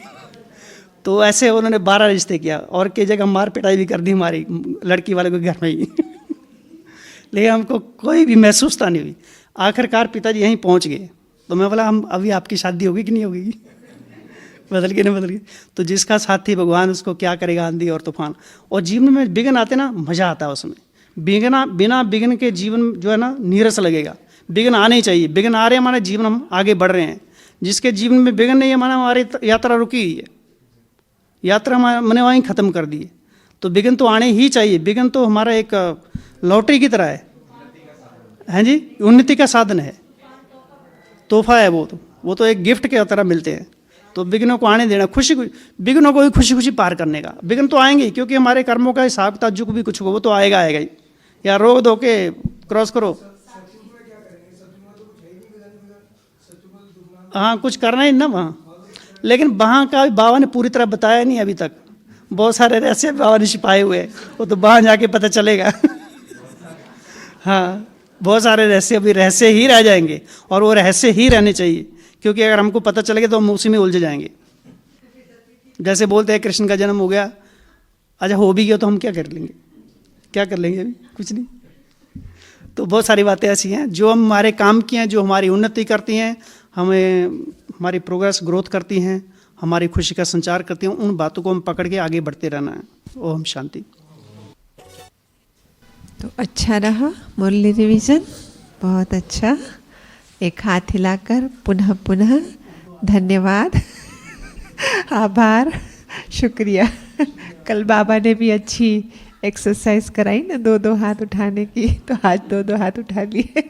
तो ऐसे उन्होंने 12 रिश्ते किया, और कई जगह मार पिटाई भी कर दी हमारी लड़की वाले को घर में ही। लेकिन हमको कोई भी महसूसता नहीं हुई। आखिरकार पिताजी यहीं पहुंच गए, तो मैं बोला हम अभी आपकी शादी होगी कि नहीं होगी? बदल के नहीं बदल के। तो जिसका साथी भगवान उसको क्या करेगा, आंधी और तूफान। और जीवन में विघ्न आते ना, मजा आता है उसमें। बिना विघ्न के जीवन जो है ना नीरस लगेगा। विघ्न आने ही चाहिए। विघ्न आ रहे हैं हमारे जीवन, हम आगे बढ़ रहे हैं। जिसके जीवन में विघ्न नहीं है, माना हमारी यात्रा रुकी हुई है, यात्रा मैंने वहीं ख़त्म कर दी है। तो विघ्न तो आने ही चाहिए। विघ्न तो हमारा एक लॉटरी की तरह है, हैं जी, उन्नति का साधन है, तोहफा है। वो तो एक गिफ्ट के तरह मिलते हैं। तो विघ्नों को आने देना, विघ्नों को भी खुशी खुशी पार करने का। विघ्न तो आएंगे ही, क्योंकि हमारे कर्मों का हिसाब किताब जो भी कुछ हो वो तो आएगा ही। या रोक धो के क्रॉस करो, हाँ कुछ करना ही ना वहाँ। लेकिन वहाँ का बाबा ने पूरी तरह बताया नहीं अभी तक। बहुत सारे रहस्य बाबा ने छिपाए हुए हैं, वो तो वहाँ जाके पता चलेगा। हाँ, बहुत सारे रहस्य अभी रहस्य ही रह जाएंगे, और वो रहस्य ही रहने चाहिए, क्योंकि अगर हमको पता चलेगा तो हम उसी में उलझ जाएंगे। जैसे बोलते हैं कृष्ण का जन्म हो गया, अच्छा हो भी गया तो हम क्या कर लेंगे? क्या कर लेंगे? अभी कुछ नहीं। तो बहुत सारी बातें ऐसी हैं जो हम हमारे काम की हैं, जो हमारी उन्नति करती हैं, हमें हमारी प्रोग्रेस ग्रोथ करती हैं, हमारी खुशी का संचार करती हैं। उन बातों को हम पकड़ के आगे बढ़ते रहना है। ओम शांति। तो अच्छा रहा मुरली रिवीजन, बहुत अच्छा। एक हाथ हिलाकर पुनः पुनः धन्यवाद, आभार, शुक्रिया। कल बाबा ने भी अच्छी एक्सरसाइज कराई ना, 2-2 हाथ उठाने की, तो आज 2-2 हाथ उठा लिए।